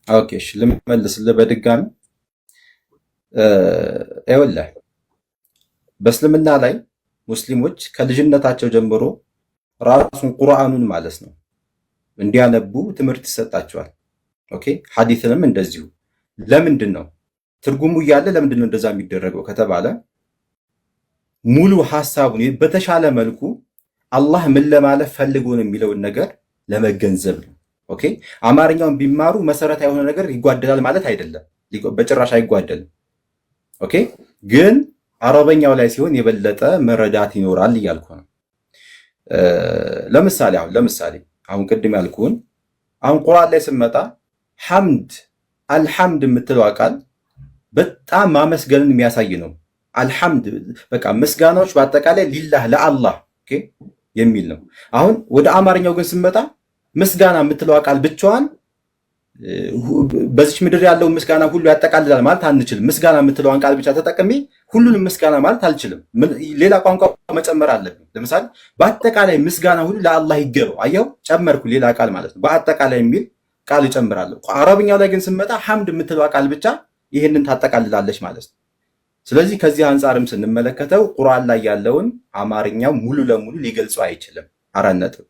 ኦኬ እሺ፣ ልመልስልህ በድጋሚ። ይኸውልህ በእስልምና ላይ ሙስሊሞች ከልጅነታቸው ጀምሮ ራሱን ቁርአኑን ማለት ነው እንዲያነቡ ትምህርት ይሰጣቸዋል። ኦኬ ሐዲስንም እንደዚሁ። ለምንድን ነው ትርጉሙ እያለ ለምንድን ነው እንደዛ የሚደረገው ከተባለ ሙሉ ሐሳቡን በተሻለ መልኩ አላህ ምን ለማለት ፈልጎ ነው የሚለውን ነገር ለመገንዘብ ነው። ኦኬ አማርኛውን ቢማሩ መሰረታዊ የሆነ ነገር ይጓደላል ማለት አይደለም፣ በጭራሽ አይጓደልም። ኦኬ ግን አረበኛው ላይ ሲሆን የበለጠ መረዳት ይኖራል እያልኩ ነው። ለምሳሌ አሁን ቅድም ያልኩን አሁን ቁርአን ላይ ስመጣ ሐምድ አልሐምድ የምትለው ቃል በጣም ማመስገንን የሚያሳይ ነው። አልሐምድ በቃ ምስጋናዎች በአጠቃላይ ሊላህ ለአላህ ኦኬ የሚል ነው። አሁን ወደ አማርኛው ግን ስመጣ ምስጋና የምትለው ቃል ብቻዋን በዚች ምድር ያለው ምስጋና ሁሉ ያጠቃልላል ማለት አንችልም። ምስጋና የምትለዋን ቃል ብቻ ተጠቅሜ ሁሉንም ምስጋና ማለት አልችልም። ሌላ ቋንቋ መጨመር አለብኝ። ለምሳሌ በአጠቃላይ ምስጋና ሁሉ ለአላህ ይገባው፣ አየው ጨመርኩ ሌላ ቃል ማለት ነው። በአጠቃላይ የሚል ቃል እጨምራለሁ። አረብኛው ላይ ግን ስመጣ ሐምድ የምትለዋ ቃል ብቻ ይህንን ታጠቃልላለች ማለት ነው። ስለዚህ ከዚህ አንጻርም ስንመለከተው ቁርአን ላይ ያለውን አማርኛው ሙሉ ለሙሉ ሊገልጸው አይችልም። 4 ነጥብ።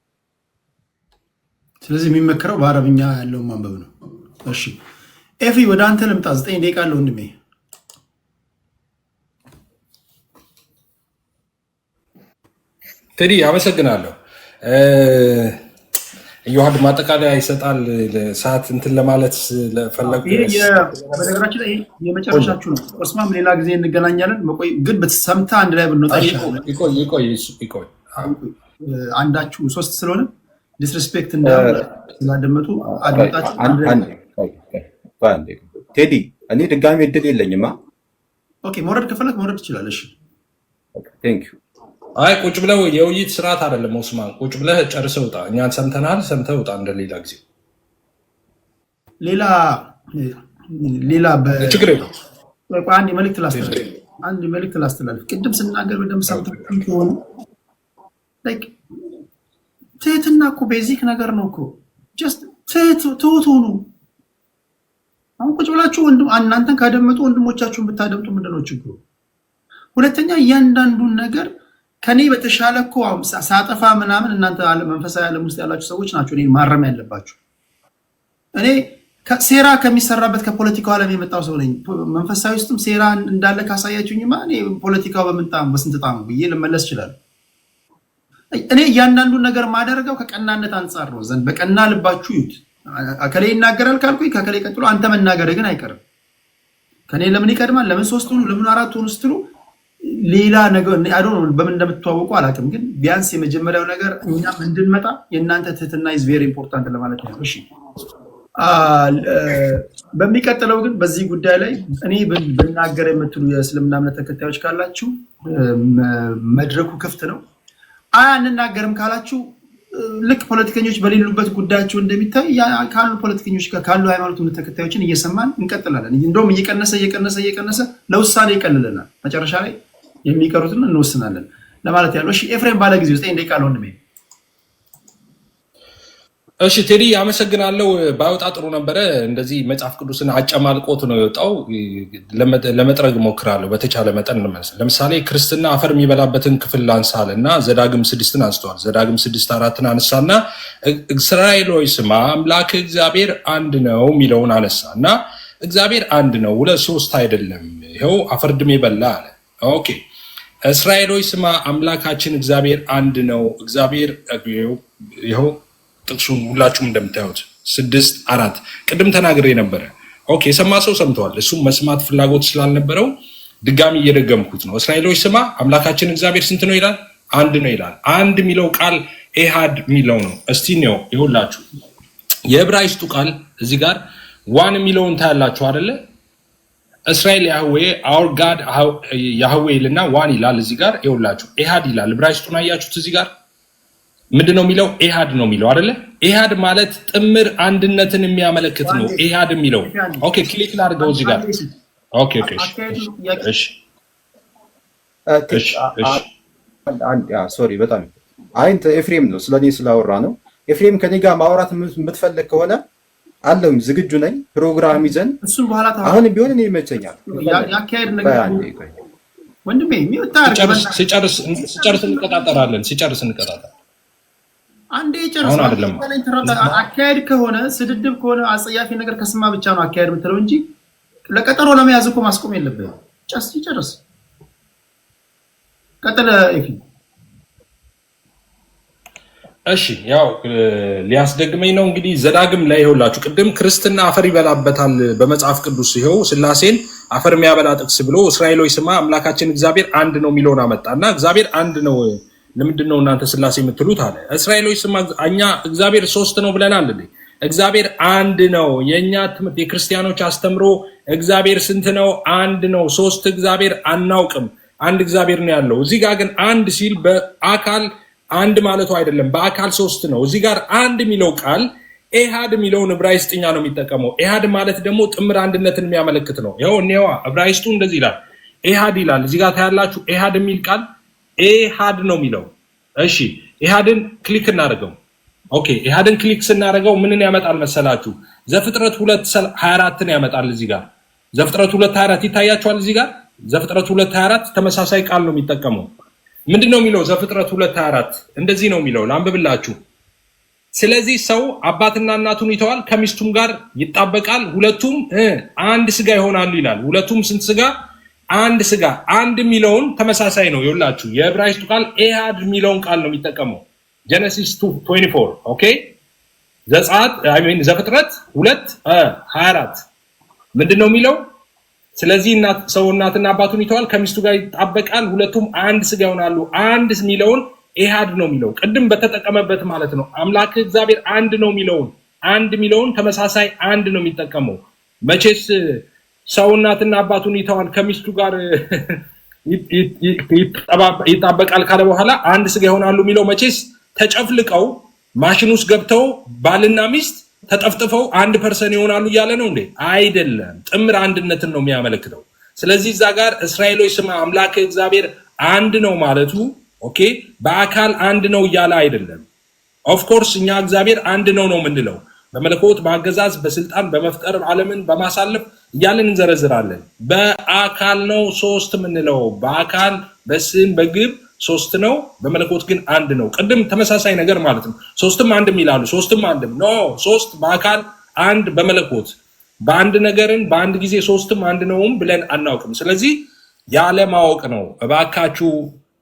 ስለዚህ የሚመከረው በአረብኛ ያለውን ማንበብ ነው። እሺ ኤፊ ወደ አንተ ልምጣ። 9 ደቂቃ አለ ወንድሜ። ቴዲ አመሰግናለሁ። ዮሐድ ማጠቃለያ ይሰጣል። ሰዓት እንትን ለማለት ለፈለጉ በነገራችን ላይ የመጨረሻችሁ ነው። ኦስማም ሌላ ጊዜ እንገናኛለን። መቆይ ግን በተሰምታ አንድ ላይ ብንወጣ ይሻላል። ይቆይ አንዳችሁ 3 ስለሆነ ዲስሪስፔክት ስላደመጡ አድመጣችሁ ቴዲ እኔ ድጋሚ እድል የለኝማ። ኦኬ መውረድ ከፈለክ መውረድ ትችላለሽ። ቴንክ ዩ። አይ ቁጭ ብለው የውይይት ስርዓት አይደለም ኦስማን፣ ቁጭ ብለህ ጨርሰህ ውጣ። እኛን ሰምተናል፣ ሰምተህ ውጣ። እንደሌላ ጊዜ ሌላ ችግር የለም። አንድ መልዕክት ላስተላልፍ። ቅድም ስናገር በደምብ ሰምተህ ከሆነ ትህትና እኮ ቤዚክ ነገር ነው እኮ። ጀስት ትሁት ሁኑ። አሁን ቁጭ ብላችሁ እናንተን ካደመጡ ወንድሞቻችሁን ብታደምጡ ምንድነው ችግሩ? ሁለተኛ እያንዳንዱን ነገር ከኔ በተሻለ እኮ ሳጠፋ ምናምን እናንተ መንፈሳዊ ዓለም ውስጥ ያላችሁ ሰዎች ናቸው እኔን ማረም ያለባችሁ። እኔ ሴራ ከሚሰራበት ከፖለቲካው ዓለም የመጣው ሰው ነኝ። መንፈሳዊ ውስጥም ሴራ እንዳለ ካሳያችሁኝማ እኔ ፖለቲካው በስንት ጣም ብዬ ልመለስ ይችላል። እኔ እያንዳንዱን ነገር ማደረገው ከቀናነት አንጻር ነው። ዘንድ በቀና ልባችሁ ይዩት። አከሌ ይናገራል ካልኩኝ ከከሌ ቀጥሎ አንተ መናገር ግን አይቀርም። ከኔ ለምን ይቀድማል? ለምን 3 ሆኑ? ለምን 4 ሆኑ ስትሉ ሌላ ነገር በምን እንደምትተዋወቁ አላውቅም። ግን ቢያንስ የመጀመሪያው ነገር እኛም እንድንመጣ የእናንተ ትህትና ኢዝ ቬሪ ኢምፖርታንት ለማለት ነው። እሺ በሚቀጥለው ግን በዚህ ጉዳይ ላይ እኔ ብናገር የምትሉ የእስልምና እምነት ተከታዮች ካላችሁ መድረኩ ክፍት ነው። አንናገርም ካላችሁ ልክ ፖለቲከኞች በሌሉበት ጉዳያቸው እንደሚታይ ካሉ ፖለቲከኞች ካሉ ሃይማኖት ተከታዮችን እየሰማን እንቀጥላለን። እንደውም እየቀነሰ ለውሳኔ ይቀልልናል። መጨረሻ ላይ የሚቀሩትን እንወስናለን ለማለት ያለው። እሺ ኤፍሬም ባለ ጊዜ 9 ደቂቃ ነው እንደምን። እሺ ቴዲ አመሰግናለሁ። ባይወጣ ጥሩ ነበረ። እንደዚህ መጽሐፍ ቅዱስን አጨማልቆት ነው የወጣው። ለመጥረግ ሞክራለሁ በተቻለ መጠን እንመለስ። ለምሳሌ ክርስትና አፈር የሚበላበትን ክፍል ላንሳል እና ዘዳግም 6ን አንስተዋል። ዘዳግም 6:4 አነሳና እስራኤል ሆይ ስማ አምላክ እግዚአብሔር አንድ ነው የሚለውን አነሳ እና እግዚአብሔር አንድ ነው፣ 2 3 አይደለም፣ ይኸው አፈር ድሜ በላ አለ። ኦኬ እስራኤል ሆይ ስማ አምላካችን እግዚአብሔር አንድ ነው። እግዚአብሔር ይኸው ጥቅሱን ሁላችሁም እንደምታዩት 6:4 ቅድም ተናግሬ ነበረ። ኦኬ የሰማ ሰው ሰምተዋል። እሱም መስማት ፍላጎት ስላልነበረው ድጋሚ እየደገምኩት ነው። እስራኤሎች ስማ አምላካችን እግዚአብሔር ስንት ነው ይላል? አንድ ነው ይላል። አንድ የሚለው ቃል ኤሃድ የሚለው ነው። እስቲ ነው ይሁላችሁ የዕብራይስጡ ቃል እዚህ ጋር ዋን የሚለውን ታያላችሁ አይደለ? እስራኤል ያህዌ አወር ጋድ ያህዌ ይልና ዋን ይላል። እዚህ ጋር ይሁላችሁ ኤሃድ ይላል። ዕብራይስጡን አያችሁት? እዚህ ጋር ምንድነው የሚለው? ኤሃድ ነው የሚለው አይደለ? ኤሃድ ማለት ጥምር አንድነትን የሚያመለክት ነው። ኤሃድ የሚለው ኦኬ ክሊክ ላድርገው እዚህ ጋር ኦኬ ኦኬ እሺ ሶሪ በጣም አይንተ ኤፍሬም ነው ስለኔ ስላወራ ነው። ኤፍሬም ከኔ ጋር ማውራት የምትፈልግ ከሆነ አለው ዝግጁ ነኝ። ፕሮግራም ይዘን እሱን በኋላ አሁን ቢሆን እኔ ይመቸኛል። ያካሄድ ነገር ወንድሜ ሲጨርስ እንቀጣጠራለን። ሲጨርስ እንቀጣጠር አንዴ ጨርስ። አካሄድ ከሆነ ስድድብ ከሆነ አጸያፊ ነገር ከስማ ብቻ ነው አካሄድ የምትለው እንጂ ለቀጠሮ ለመያዝ እኮ ማስቆም የለብህም። ጨርስ ቀጥለ ኤፊ። እሺ ያው ሊያስደግመኝ ነው እንግዲህ ዘዳግም ላይ ይኸውላችሁ ቅድም ክርስትና አፈር ይበላበታል በመጽሐፍ ቅዱስ ይኸው ስላሴን አፈር የሚያበላ ጥቅስ ብሎ እስራኤሎች ስማ አምላካችን እግዚአብሔር አንድ ነው የሚለውን አመጣና እግዚአብሔር አንድ ነው ለምንድን ነው እናንተ ስላሴ የምትሉት አለ። እስራኤሎች ስማ እኛ እግዚአብሔር ሶስት ነው ብለናል እንዴ? እግዚአብሔር አንድ ነው። የኛ ትምህርት የክርስቲያኖች አስተምሮ እግዚአብሔር ስንት ነው? አንድ ነው። ሶስት እግዚአብሔር አናውቅም። አንድ እግዚአብሔር ነው ያለው። እዚህ ጋር ግን አንድ ሲል በአካል አንድ ማለቱ አይደለም፣ በአካል ሶስት ነው። እዚህ ጋር አንድ የሚለው ቃል ኤሃድ የሚለውን ዕብራይስጥኛ ነው የሚጠቀመው። ኤሃድ ማለት ደግሞ ጥምር አንድነትን የሚያመለክት ነው። ይኸው እኔዋ ዕብራይስጡ እንደዚህ ይላል፣ ኤሃድ ይላል። እዚህ ጋር ታያላችሁ ኤሃድ የሚል ቃል ኤሃድ ነው የሚለው። እሺ ኤሃድን ክሊክ እናደርገው። ኦኬ ኤሃድን ክሊክ ስናደርገው ምንን ያመጣል መሰላችሁ? ዘፍጥረት 2:24ን ያመጣል። እዚህ ጋር ዘፍጥረት 2:24 ይታያችኋል። እዚህ ጋር ዘፍጥረት 2:24 ተመሳሳይ ቃል ነው የሚጠቀመው። ምንድነው የሚለው? ዘፍጥረት 2:24 እንደዚህ ነው የሚለው፣ ላንብብላችሁ። ስለዚህ ሰው አባትና እናቱን ይተዋል፣ ከሚስቱም ጋር ይጣበቃል፣ ሁለቱም አንድ ስጋ ይሆናሉ ይላል። ሁለቱም ስንት ስጋ? አንድ ስጋ። አንድ የሚለውን ተመሳሳይ ነው ይኸውላችሁ። የዕብራይስጡ ቃል ኤሃድ የሚለውን ቃል ነው የሚጠቀመው። ጀነሲስ 2:24 ኦኬ። ዘፍጥረት 2:24 ምንድነው የሚለው? ስለዚህ ሰው እናትና አባቱን ይተዋል፣ ከሚስቱ ጋር ይጣበቃል፣ ሁለቱም አንድ ስጋ ይሆናሉ። አንድ የሚለውን ኤሃድ ነው የሚለው ቅድም በተጠቀመበት ማለት ነው። አምላክ እግዚአብሔር አንድ ነው የሚለውን አንድ የሚለውን ተመሳሳይ አንድ ነው የሚጠቀመው። መቼስ ሰው እናትና አባቱን ይተዋል ከሚስቱ ጋር ይጣበቃል ካለ በኋላ አንድ ስጋ ይሆናሉ የሚለው መቼስ ተጨፍልቀው ማሽን ውስጥ ገብተው ባልና ሚስት ተጠፍጥፈው አንድ ፐርሰን ይሆናሉ እያለ ነው እንዴ? አይደለም። ጥምር አንድነትን ነው የሚያመለክተው። ስለዚህ እዛ ጋር እስራኤሎች ስማ አምላክ እግዚአብሔር አንድ ነው ማለቱ ኦኬ በአካል አንድ ነው እያለ አይደለም። ኦፍኮርስ እኛ እግዚአብሔር አንድ ነው ነው የምንለው በመለኮት በአገዛዝ በስልጣን በመፍጠር ዓለምን በማሳለፍ እያለን እንዘረዝራለን። በአካል ነው ሶስት የምንለው በአካል በስም በግብ ሶስት ነው፣ በመለኮት ግን አንድ ነው። ቅድም ተመሳሳይ ነገር ማለት ነው። ሶስትም አንድም ይላሉ። ሶስትም አንድም ኖ ሶስት በአካል አንድ በመለኮት በአንድ ነገርን በአንድ ጊዜ ሶስትም አንድ ነውም ብለን አናውቅም። ስለዚህ ያለ ማወቅ ነው። እባካችሁ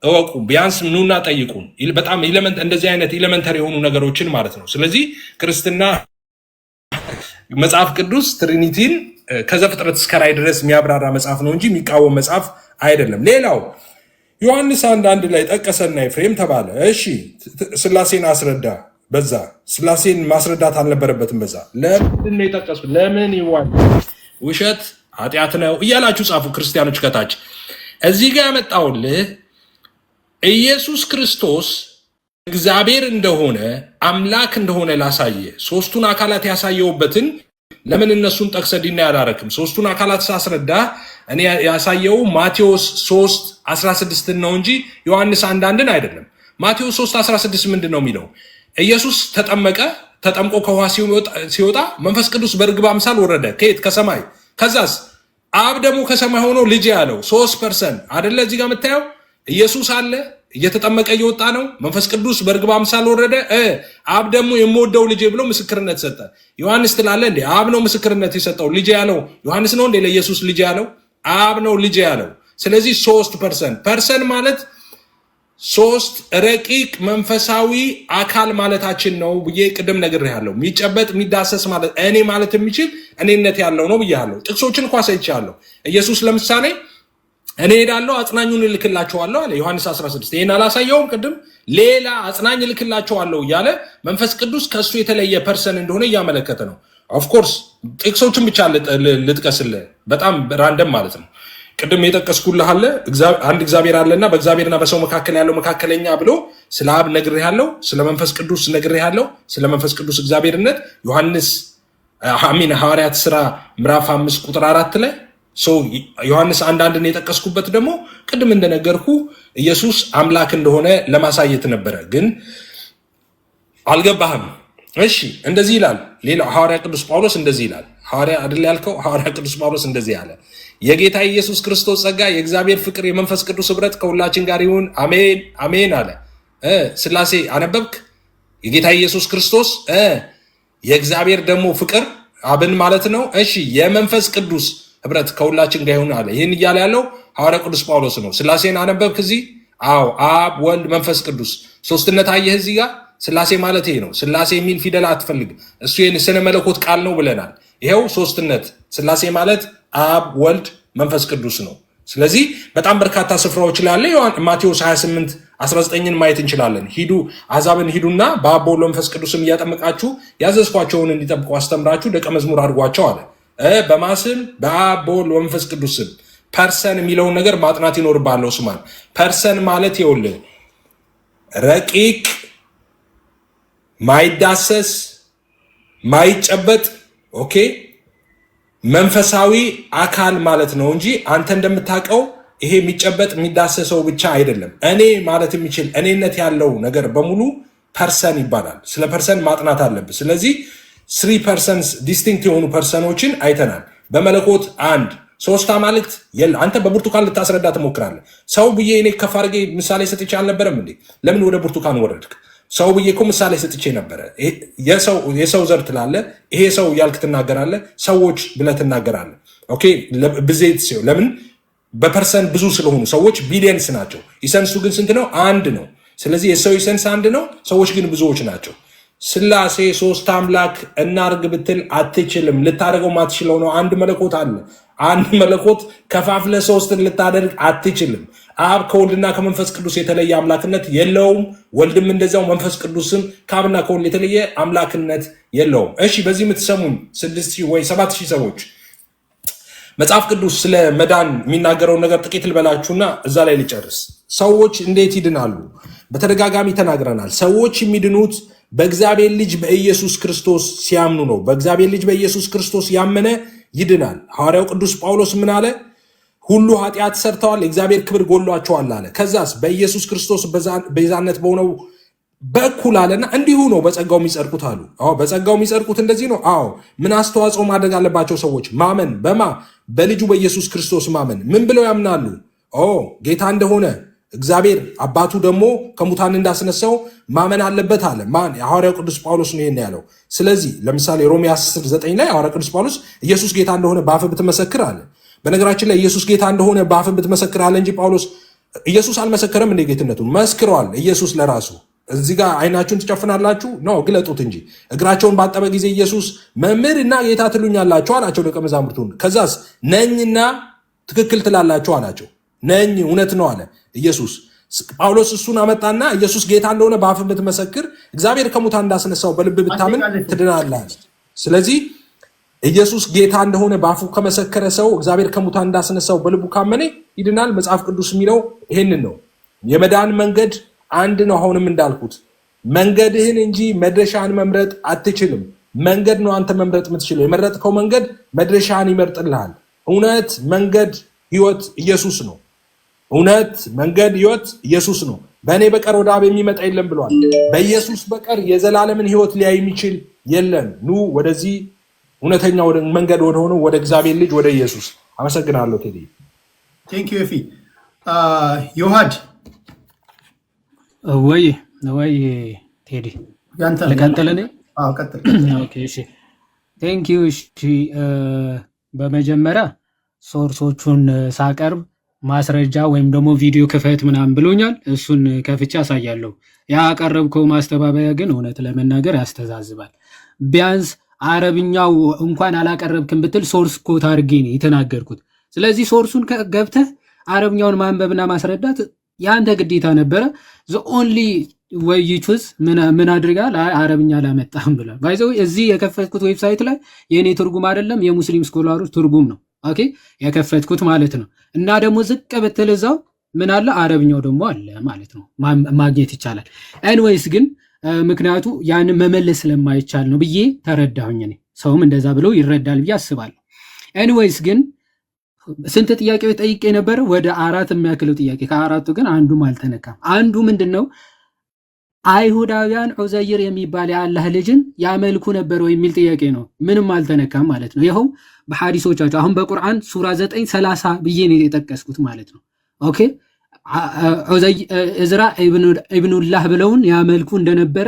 እወቁ። ቢያንስ ኑና ጠይቁን። በጣም እንደዚህ አይነት ኤሌመንተሪ የሆኑ ነገሮችን ማለት ነው። ስለዚህ ክርስትና መጽሐፍ ቅዱስ ትሪኒቲን ከዘፍጥረት እስከ ራዕይ ድረስ የሚያብራራ መጽሐፍ ነው እንጂ የሚቃወም መጽሐፍ አይደለም። ሌላው ዮሐንስ 1:1 ላይ ጠቀሰና ኤፍሬም ተባለ። እሺ ስላሴን አስረዳ። በዛ ስላሴን ማስረዳት አልነበረበትም። በዛ ለምን ነው የጠቀሱት? ለምን ይዋል ውሸት ኃጢአት ነው እያላችሁ ጻፉ ክርስቲያኖች ከታች። እዚህ ጋር ያመጣውልህ ኢየሱስ ክርስቶስ እግዚአብሔር እንደሆነ አምላክ እንደሆነ ላሳየ ሶስቱን አካላት ያሳየውበትን ለምን እነሱን ጠቅሰ ዲና ያላረክም? ሶስቱን አካላት ሳስረዳ እኔ ያሳየው ማቴዎስ 3:16 ነው እንጂ ዮሐንስ 1:1 አይደለም። ማቴዎስ 3:16 ምንድን ነው የሚለው? ኢየሱስ ተጠምቆ ከውሃ ሲወጣ መንፈስ ቅዱስ በርግብ አምሳል ወረደ። ከየት? ከሰማይ። ከዛስ አብ ደግሞ ከሰማይ ሆኖ ልጅ ያለው 3% አይደለ? እዚህ ጋር የምታየው ኢየሱስ አለ እየተጠመቀ እየወጣ ነው። መንፈስ ቅዱስ በርግብ አምሳል ወረደ። አብ ደግሞ የምወደው ልጄ ብሎ ምስክርነት ሰጠ። ዮሐንስ ትላለ እንዴ? አብ ነው ምስክርነት የሰጠው። ልጅ ያለው ዮሐንስ ነው እንዴ? ለኢየሱስ ልጅ ያለው አብ ነው ልጅ ያለው። ስለዚህ 3% ፐርሰን ማለት ሶስት ረቂቅ መንፈሳዊ አካል ማለታችን ነው ብዬ ቅድም ነግሬሃለሁ። የሚጨበጥ የሚዳሰስ ማለት እኔ ማለት የሚችል እኔነት ያለው ነው ብያለሁ። ጥቅሶችን እንኳ ሰይቻለሁ። ኢየሱስ ለምሳሌ እኔ ሄዳለሁ አጽናኙን እልክላችኋለሁ አለ ዮሐንስ 16። ይሄን አላሳየውም ቅድም? ሌላ አጽናኝ እልክላችኋለሁ እያለ መንፈስ ቅዱስ ከሱ የተለየ ፐርሰን እንደሆነ እያመለከተ ነው። ኦፍኮርስ ጥቅሶችን ብቻ ልጥቀስልህ፣ በጣም ራንደም ማለት ነው። ቅድም የጠቀስኩልህ አለ አንድ እግዚአብሔር አለና በእግዚአብሔርና በሰው መካከል ያለው መካከለኛ ብሎ ስለ አብ ነግሬሃለሁ፣ ስለ መንፈስ ቅዱስ ነግሬሃለሁ፣ ስለ መንፈስ ቅዱስ እግዚአብሔርነት ሐዋርያት ሥራ ምዕራፍ 5 ቁጥር 4 ላይ ዮሐንስ አንዳንድን የጠቀስኩበት ደግሞ ቅድም እንደነገርኩ ኢየሱስ አምላክ እንደሆነ ለማሳየት ነበረ፣ ግን አልገባህም። እሺ እንደዚህ ይላል። ሌላው ሐዋርያ ቅዱስ ጳውሎስ እንደዚህ ይላል። ሐዋርያ አይደል ያልከው? ሐዋርያ ቅዱስ ጳውሎስ እንደዚህ አለ፣ የጌታ ኢየሱስ ክርስቶስ ጸጋ፣ የእግዚአብሔር ፍቅር፣ የመንፈስ ቅዱስ ኅብረት ከሁላችን ጋር ይሁን አሜን አሜን አለ። ስላሴ አነበብክ? የጌታ ኢየሱስ ክርስቶስ የእግዚአብሔር ደግሞ ፍቅር አብን ማለት ነው። እሺ የመንፈስ ቅዱስ ኅብረት ከሁላችን ጋር ይሁን አለ። ይህን እያለ ያለው ሐዋርያ ቅዱስ ጳውሎስ ነው። ስላሴን አነበብክ እዚህ? አዎ፣ አብ ወልድ መንፈስ ቅዱስ ሶስትነት አየህ እዚህ ጋር። ስላሴ ማለት ይሄ ነው። ስላሴ የሚል ፊደል አትፈልግ፣ እሱ የስነ መለኮት ቃል ነው ብለናል። ይሄው ሶስትነት ስላሴ ማለት አብ ወልድ መንፈስ ቅዱስ ነው። ስለዚህ በጣም በርካታ ስፍራዎች ላይ ያለ ማቴዎስ 28:19ን ማየት እንችላለን። ሂዱ አሕዛብን ሂዱና በአብ በወልድ መንፈስ ቅዱስም እያጠመቃችሁ ያዘዝኳቸውን እንዲጠብቁ አስተምራችሁ ደቀ መዝሙር አድርጓቸው አለ። በማስም በአብ በወልድ መንፈስ ቅዱስም ፐርሰን የሚለውን ነገር ማጥናት ይኖርብሃል። ስማን ፐርሰን ማለት ይኸውልህ ረቂቅ ማይዳሰስ ማይጨበጥ ኦኬ መንፈሳዊ አካል ማለት ነው እንጂ አንተ እንደምታውቀው ይሄ የሚጨበጥ የሚዳሰሰው ብቻ አይደለም። እኔ ማለት የሚችል እኔነት ያለው ነገር በሙሉ ፐርሰን ይባላል። ስለ ፐርሰን ማጥናት አለብህ። ስለዚህ 3 ፐርሰንስ ዲስቲንክት የሆኑ ፐርሰኖችን አይተናል። በመለኮት አንድ ሶስት አማልክት የለ። አንተ በብርቱካን ልታስረዳ ትሞክራለህ። ሰው ብዬ እኔ ከፍ አድርጌ ምሳሌ ሰጥቼ አልነበረም እንዴ? ለምን ወደ ብርቱካን ወረድክ? ሰው ብዬ እኮ ምሳሌ ሰጥቼ ነበረ። የሰው ዘር ትላለህ፣ ይሄ ሰው እያልክ ትናገራለህ፣ ሰዎች ብለህ ትናገራለህ። ኦኬ ብዜት ሲሆን ለምን በፐርሰን ብዙ ስለሆኑ ሰዎች ቢሊየንስ ናቸው። ኢሰንሱ ግን ስንት ነው? አንድ ነው። ስለዚህ የሰው ኢሰንስ አንድ ነው፣ ሰዎች ግን ብዙዎች ናቸው። ስላሴ ሶስት አምላክ እናርግ ብትል አትችልም። ልታደርገው ማትችለው ነው። አንድ መለኮት አለ። አንድ መለኮት ከፋፍለ ሶስትን ልታደርግ አትችልም። አብ ከወልድና ከመንፈስ ቅዱስ የተለየ አምላክነት የለውም። ወልድም እንደዚያው፣ መንፈስ ቅዱስም ከአብና ከወልድ የተለየ አምላክነት የለውም። እሺ በዚህ የምትሰሙኝ 6,000 ወይ 7,000 ሰዎች መጽሐፍ ቅዱስ ስለ መዳን የሚናገረውን ነገር ጥቂት ልበላችሁና እዛ ላይ ልጨርስ። ሰዎች እንዴት ይድናሉ? በተደጋጋሚ ተናግረናል። ሰዎች የሚድኑት በእግዚአብሔር ልጅ በኢየሱስ ክርስቶስ ሲያምኑ ነው። በእግዚአብሔር ልጅ በኢየሱስ ክርስቶስ ያመነ ይድናል። ሐዋርያው ቅዱስ ጳውሎስ ምን አለ? ሁሉ ኃጢአት ሰርተዋል፣ የእግዚአብሔር ክብር ጎሏቸዋል አለ። ከዛስ በኢየሱስ ክርስቶስ ቤዛነት በሆነው በኩል አለና እንዲሁ ነው በጸጋው የሚጸድቁት አሉ። አዎ በጸጋው የሚጸድቁት እንደዚህ ነው። አዎ ምን አስተዋጽኦ ማድረግ አለባቸው ሰዎች? ማመን። በማ በልጁ በኢየሱስ ክርስቶስ ማመን። ምን ብለው ያምናሉ? ጌታ እንደሆነ እግዚአብሔር አባቱ ደግሞ ከሙታን እንዳስነሳው ማመን አለበት አለ። ማን? የሐዋርያው ቅዱስ ጳውሎስ ነው ይሄን ያለው። ስለዚህ ለምሳሌ ሮሜ 10:9 ላይ ሐዋርያው ቅዱስ ጳውሎስ ኢየሱስ ጌታ እንደሆነ በአፍህ ብትመሰክር አለ። በነገራችን ላይ ኢየሱስ ጌታ እንደሆነ በአፍህ ብትመሰክር አለ እንጂ ጳውሎስ ኢየሱስ አልመሰከረም እንደ ጌትነቱን መስክረዋል። ኢየሱስ ለራሱ እዚህ ጋር አይናችሁን ትጨፍናላችሁ ነው ግለጡት እንጂ እግራቸውን ባጠበ ጊዜ ኢየሱስ መምህርና ጌታ ትሉኛላችሁ አላቸው ደቀ መዛሙርቱን። ከዛስ ነኝና ትክክል ትላላችሁ አላቸው። ነኝ እውነት ነው አለ ኢየሱስ። ጳውሎስ እሱን አመጣና ኢየሱስ ጌታ እንደሆነ በአፍህ ብትመሰክር እግዚአብሔር ከሙታን እንዳስነሳው በልብ ብታምን ትድናለህ። ስለዚህ ኢየሱስ ጌታ እንደሆነ በአፉ ከመሰከረ ሰው እግዚአብሔር ከሙታን እንዳስነሳው በልቡ ካመነ ይድናል። መጽሐፍ ቅዱስ የሚለው ይሄንን ነው። የመዳን መንገድ አንድ ነው። አሁንም እንዳልኩት መንገድህን እንጂ መድረሻህን መምረጥ አትችልም። መንገድ ነው አንተ መምረጥ የምትችለው። የመረጥከው መንገድ መድረሻህን ይመርጥልሃል። እውነት፣ መንገድ፣ ህይወት ኢየሱስ ነው። እውነት፣ መንገድ፣ ህይወት ኢየሱስ ነው። በእኔ በቀር ወደ አብ የሚመጣ የለም ብሏል። በኢየሱስ በቀር የዘላለምን ህይወት ሊያይ የሚችል የለም። ኑ ወደዚህ እውነተኛ መንገድ ወደሆነው ወደ እግዚአብሔር ልጅ ወደ ኢየሱስ። አመሰግናለሁ ቴዲ። ቴንክ ዩ ኤፊ። ዮሐድ ወይ ቴዲ ልቀጥል እኔ? ቀጥል። እሺ ቴንክ ዩ። እሺ በመጀመሪያ ሶርሶቹን ሳቀርብ ማስረጃ ወይም ደግሞ ቪዲዮ ክፈት ምናምን ብሎኛል። እሱን ከፍቼ አሳያለሁ። ያቀረብከው ማስተባበያ ግን እውነት ለመናገር ያስተዛዝባል። ቢያንስ አረብኛው እንኳን አላቀረብክም ብትል ሶርስ ኮት አድርጌ ነው የተናገርኩት። ስለዚህ ሶርሱን ገብተህ አረብኛውን ማንበብና ማስረዳት የአንተ ግዴታ ነበረ። ዘ ኦንሊ ወይ ዩቱዝ ምን አድርጋል? አረብኛ አላመጣህም ብሏል። ባይዘው እዚህ የከፈትኩት ዌብሳይት ላይ የእኔ ትርጉም አይደለም የሙስሊም ስኮላሮች ትርጉም ነው ኦኬ የከፈትኩት ማለት ነው። እና ደግሞ ዝቅ ብትል እዛው ምን አለ አረብኛው ደግሞ አለ ማለት ነው፣ ማግኘት ይቻላል። ኤንዌይስ ግን ምክንያቱ ያንን መመለስ ስለማይቻል ነው ብዬ ተረዳሁኝ። እኔ ሰውም እንደዛ ብሎ ይረዳል ብዬ አስባለሁ። ኤንዌይስ ግን ስንት ጥያቄዎች ጠይቄ ነበረ? ወደ 4 የሚያክለው ጥያቄ። ከአራቱ ግን አንዱም አልተነካም። አንዱ ምንድነው አይሁዳውያን ዑዘይር የሚባል የአላህ ልጅን ያመልኩ ነበር ወይ የሚል ጥያቄ ነው። ምንም አልተነካም ማለት ነው። ይኸው በሐዲሶቻቸው አሁን በቁርአን ሱራ 9:30 ብዬ ነው የጠቀስኩት ማለት ነው። ኦኬ እዝራ ኢብኑላህ ብለውን ያመልኩ እንደነበረ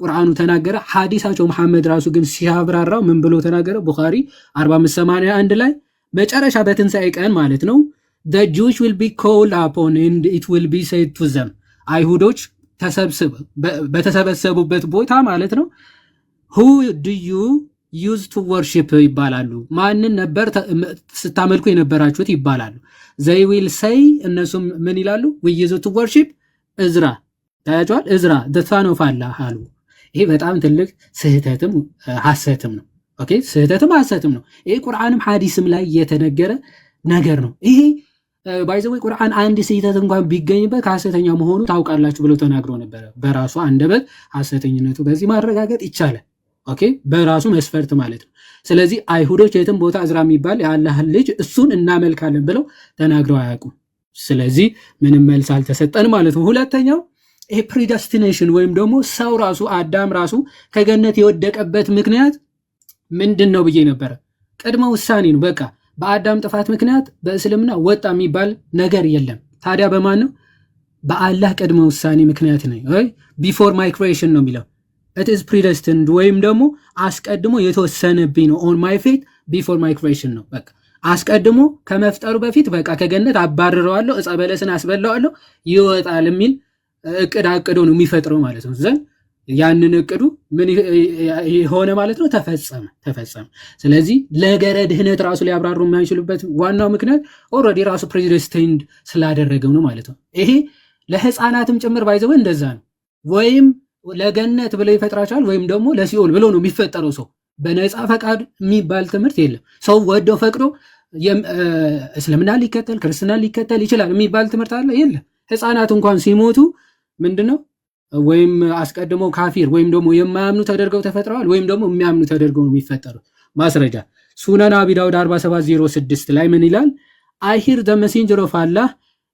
ቁርአኑ ተናገረ። ሐዲሳቸው መሐመድ ራሱ ግን ሲያብራራው ምን ብሎ ተናገረ? ቡኻሪ 4581 ላይ መጨረሻ በትንሣኤ ቀን ማለት ነው the Jews will be called upon and it will be said to them አይሁዶች በተሰበሰቡበት ቦታ ማለት ነው who do you use to worship ይባላሉ። ማንን ነበር ስታመልኩ የነበራችሁት ይባላሉ። they will say እነሱም ምን ይላሉ? we use to worship እዝራ ታያቸዋል። እዝራ the son of Allah አሉ። ይሄ በጣም ትልቅ ስህተትም ሐሰትም ነው። ኦኬ ስህተትም ሐሰትም ነው። ይሄ ቁርአንም ሐዲስም ላይ የተነገረ ነገር ነው። ይሄ ባይዘው ቁርአን አንድ ስህተት እንኳን ቢገኝበት ከሐሰተኛ መሆኑ ታውቃላችሁ ብሎ ተናግሮ ነበር። በራሱ አንደበት ሐሰተኝነቱ በዚህ ማረጋገጥ ይቻላል። ኦኬ በራሱ መስፈርት ማለት ነው። ስለዚህ አይሁዶች የትም ቦታ እዝራ የሚባል የአላህ ልጅ እሱን እናመልካለን ብለው ተናግረው አያውቁም። ስለዚህ ምንም መልስ አልተሰጠን ማለት ነው። ሁለተኛው ይሄ ፕሪደስቲኔሽን ወይም ደግሞ ሰው ራሱ አዳም ራሱ ከገነት የወደቀበት ምክንያት ምንድን ነው ብዬ ነበረ። ቅድመ ውሳኔ ነው። በቃ በአዳም ጥፋት ምክንያት በእስልምና ወጣ የሚባል ነገር የለም። ታዲያ በማን ነው? በአላህ ቅድመ ውሳኔ ምክንያት ነው። ቢፎር ማይ ክሬሽን ነው የሚለው it is predestined ወይም ደግሞ አስቀድሞ የተወሰነብኝ ነው። on my fate before my creation ነው። በቃ አስቀድሞ ከመፍጠሩ በፊት በቃ ከገነት አባርረዋለሁ፣ ዕፀ በለስን አስበላዋለሁ ይወጣል የሚል እቅድ አቅዶ ነው የሚፈጥረው ማለት ነው። ዘን ያንን እቅዱ ምን ሆነ ማለት ነው? ተፈጸመ። ስለዚህ ነገረ ድህነት ራሱ ሊያብራሩ የማይችሉበት ዋናው ምክንያት ኦልሬዲ ራሱ predestined ስላደረገው ነው ማለት ነው። ይሄ ለህፃናትም ጭምር ባይዘው እንደዛ ነው። ወይም ለገነት ብለው ይፈጥራቸዋል ወይም ደግሞ ለሲኦል ብለው ነው የሚፈጠረው። ሰው በነፃ ፈቃድ የሚባል ትምህርት የለም። ሰው ወደው ፈቅዶ እስልምና ሊከተል ክርስትና ሊከተል ይችላል የሚባል ትምህርት አለ? የለም። ህፃናት እንኳን ሲሞቱ ምንድነው ወይም አስቀድሞ ካፊር ወይም ደግሞ የማያምኑ ተደርገው ተፈጥረዋል ወይም ደግሞ የሚያምኑ ተደርገው ነው የሚፈጠሩት። ማስረጃ ሱነን አቢ ዳውድ 4706 ላይ ምን ይላል? I hear the messenger of Allah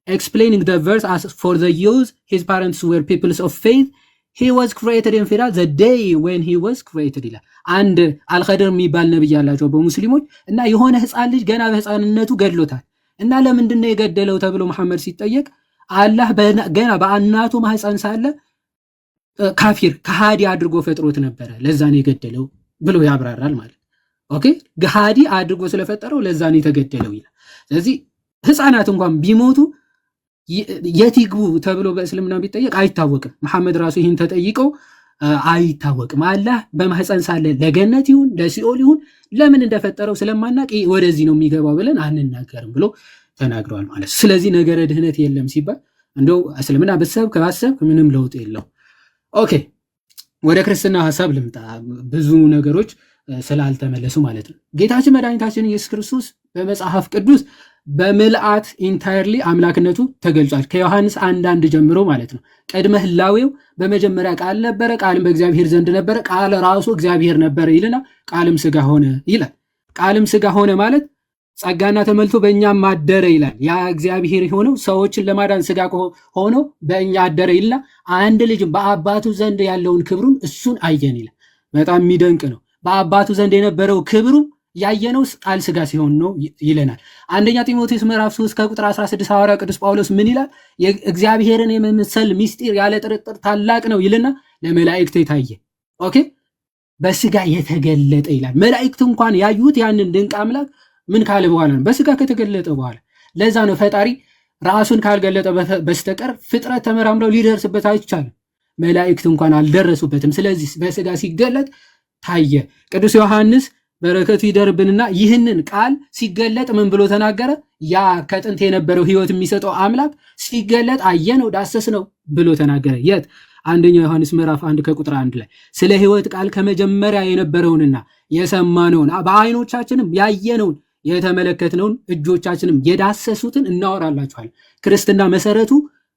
explaining the verse as for the youth his parents were peoples of faith he was created in Firah the day when he was created ይላል። አንድ አልኸድር የሚባል ነብይ ያላቸው በሙስሊሞች እና የሆነ ህፃን ልጅ ገና በህፃንነቱ ገድሎታል እና ለምንድን ነው የገደለው ተብሎ መሐመድ ሲጠየቅ አላህ ገና በአናቱ ማህፀን ሳለ ካፊር ከሃዲ አድርጎ ፈጥሮት ነበረ ለዛ ነው የገደለው ብሎ ያብራራል ማለት ኦኬ ከሃዲ አድርጎ ስለፈጠረው ለዛ ነው የተገደለው ይላል። ስለዚህ ህፃናት እንኳን ቢሞቱ የቲግቡ ተብሎ በእስልምና ቢጠየቅ አይታወቅም። መሐመድ ራሱ ይህን ተጠይቀው አይታወቅም። አላህ በማህፀን ሳለ ለገነት ይሁን ለሲኦል ይሁን ለምን እንደፈጠረው ስለማናቅ ወደዚህ ነው የሚገባው ብለን አንናገርም ብሎ ተናግረዋል ማለት። ስለዚህ ነገረ ድህነት የለም ሲባል እንደው እስልምና በሰብክ ምንም ለውጥ የለው። ኦኬ ወደ ክርስትና ሐሳብ ልምጣ። ብዙ ነገሮች ስላልተመለሱ ማለት ነው። ጌታችን መድኃኒታችን ኢየሱስ ክርስቶስ በመጽሐፍ ቅዱስ በምልአት ኢንታየርሊ አምላክነቱ ተገልጿል። ከዮሐንስ 1:1 ጀምሮ ማለት ነው። ቅድመ ህላዌው በመጀመሪያ ቃል ነበረ፣ ቃልም በእግዚአብሔር ዘንድ ነበረ፣ ቃል ራሱ እግዚአብሔር ነበረ ይልና ቃልም ስጋ ሆነ ይላል። ቃልም ስጋ ሆነ ማለት ጸጋና ተመልቶ በእኛም አደረ ይላል። ያ እግዚአብሔር የሆነው ሰዎችን ለማዳን ስጋ ሆኖ በእኛ አደረ ይልና አንድ ልጅ በአባቱ ዘንድ ያለውን ክብሩን እሱን አየን ይላል። በጣም የሚደንቅ ነው። በአባቱ ዘንድ የነበረው ክብሩ ያየነው ቃል ስጋ ሲሆን ነው ይለናል። አንደኛ ጢሞቴዎስ ምዕራፍ 3 ከቁጥር 16 ሐዋርያ ቅዱስ ጳውሎስ ምን ይላል? እግዚአብሔርን የመምሰል ምስጢር ያለ ጥርጥር ታላቅ ነው ይልና ለመላእክት የታየ ኦኬ በስጋ የተገለጠ ይላል። መላእክት እንኳን ያዩት ያንን ድንቅ አምላክ ምን ካለ በኋላ ነው? በስጋ ከተገለጠ በኋላ። ለዛ ነው ፈጣሪ ራሱን ካልገለጠ በስተቀር ፍጥረት ተመራምረው ሊደርስበት አይቻልም። መላእክት እንኳን አልደረሱበትም። ስለዚህ በስጋ ሲገለጥ ታየ። ቅዱስ ዮሐንስ በረከቱ ይደርብንና ይህንን ቃል ሲገለጥ ምን ብሎ ተናገረ? ያ ከጥንት የነበረው ሕይወት የሚሰጠው አምላክ ሲገለጥ አየነው፣ ዳሰስነው ብሎ ተናገረ። የት? አንደኛው ዮሐንስ ምዕራፍ 1 ከቁጥር 1 ላይ ስለ ሕይወት ቃል ከመጀመሪያ የነበረውንና የሰማነውን በዓይኖቻችንም ያየነውን የተመለከትነውን እጆቻችንም የዳሰሱትን እናወራላችኋለን። ክርስትና መሰረቱ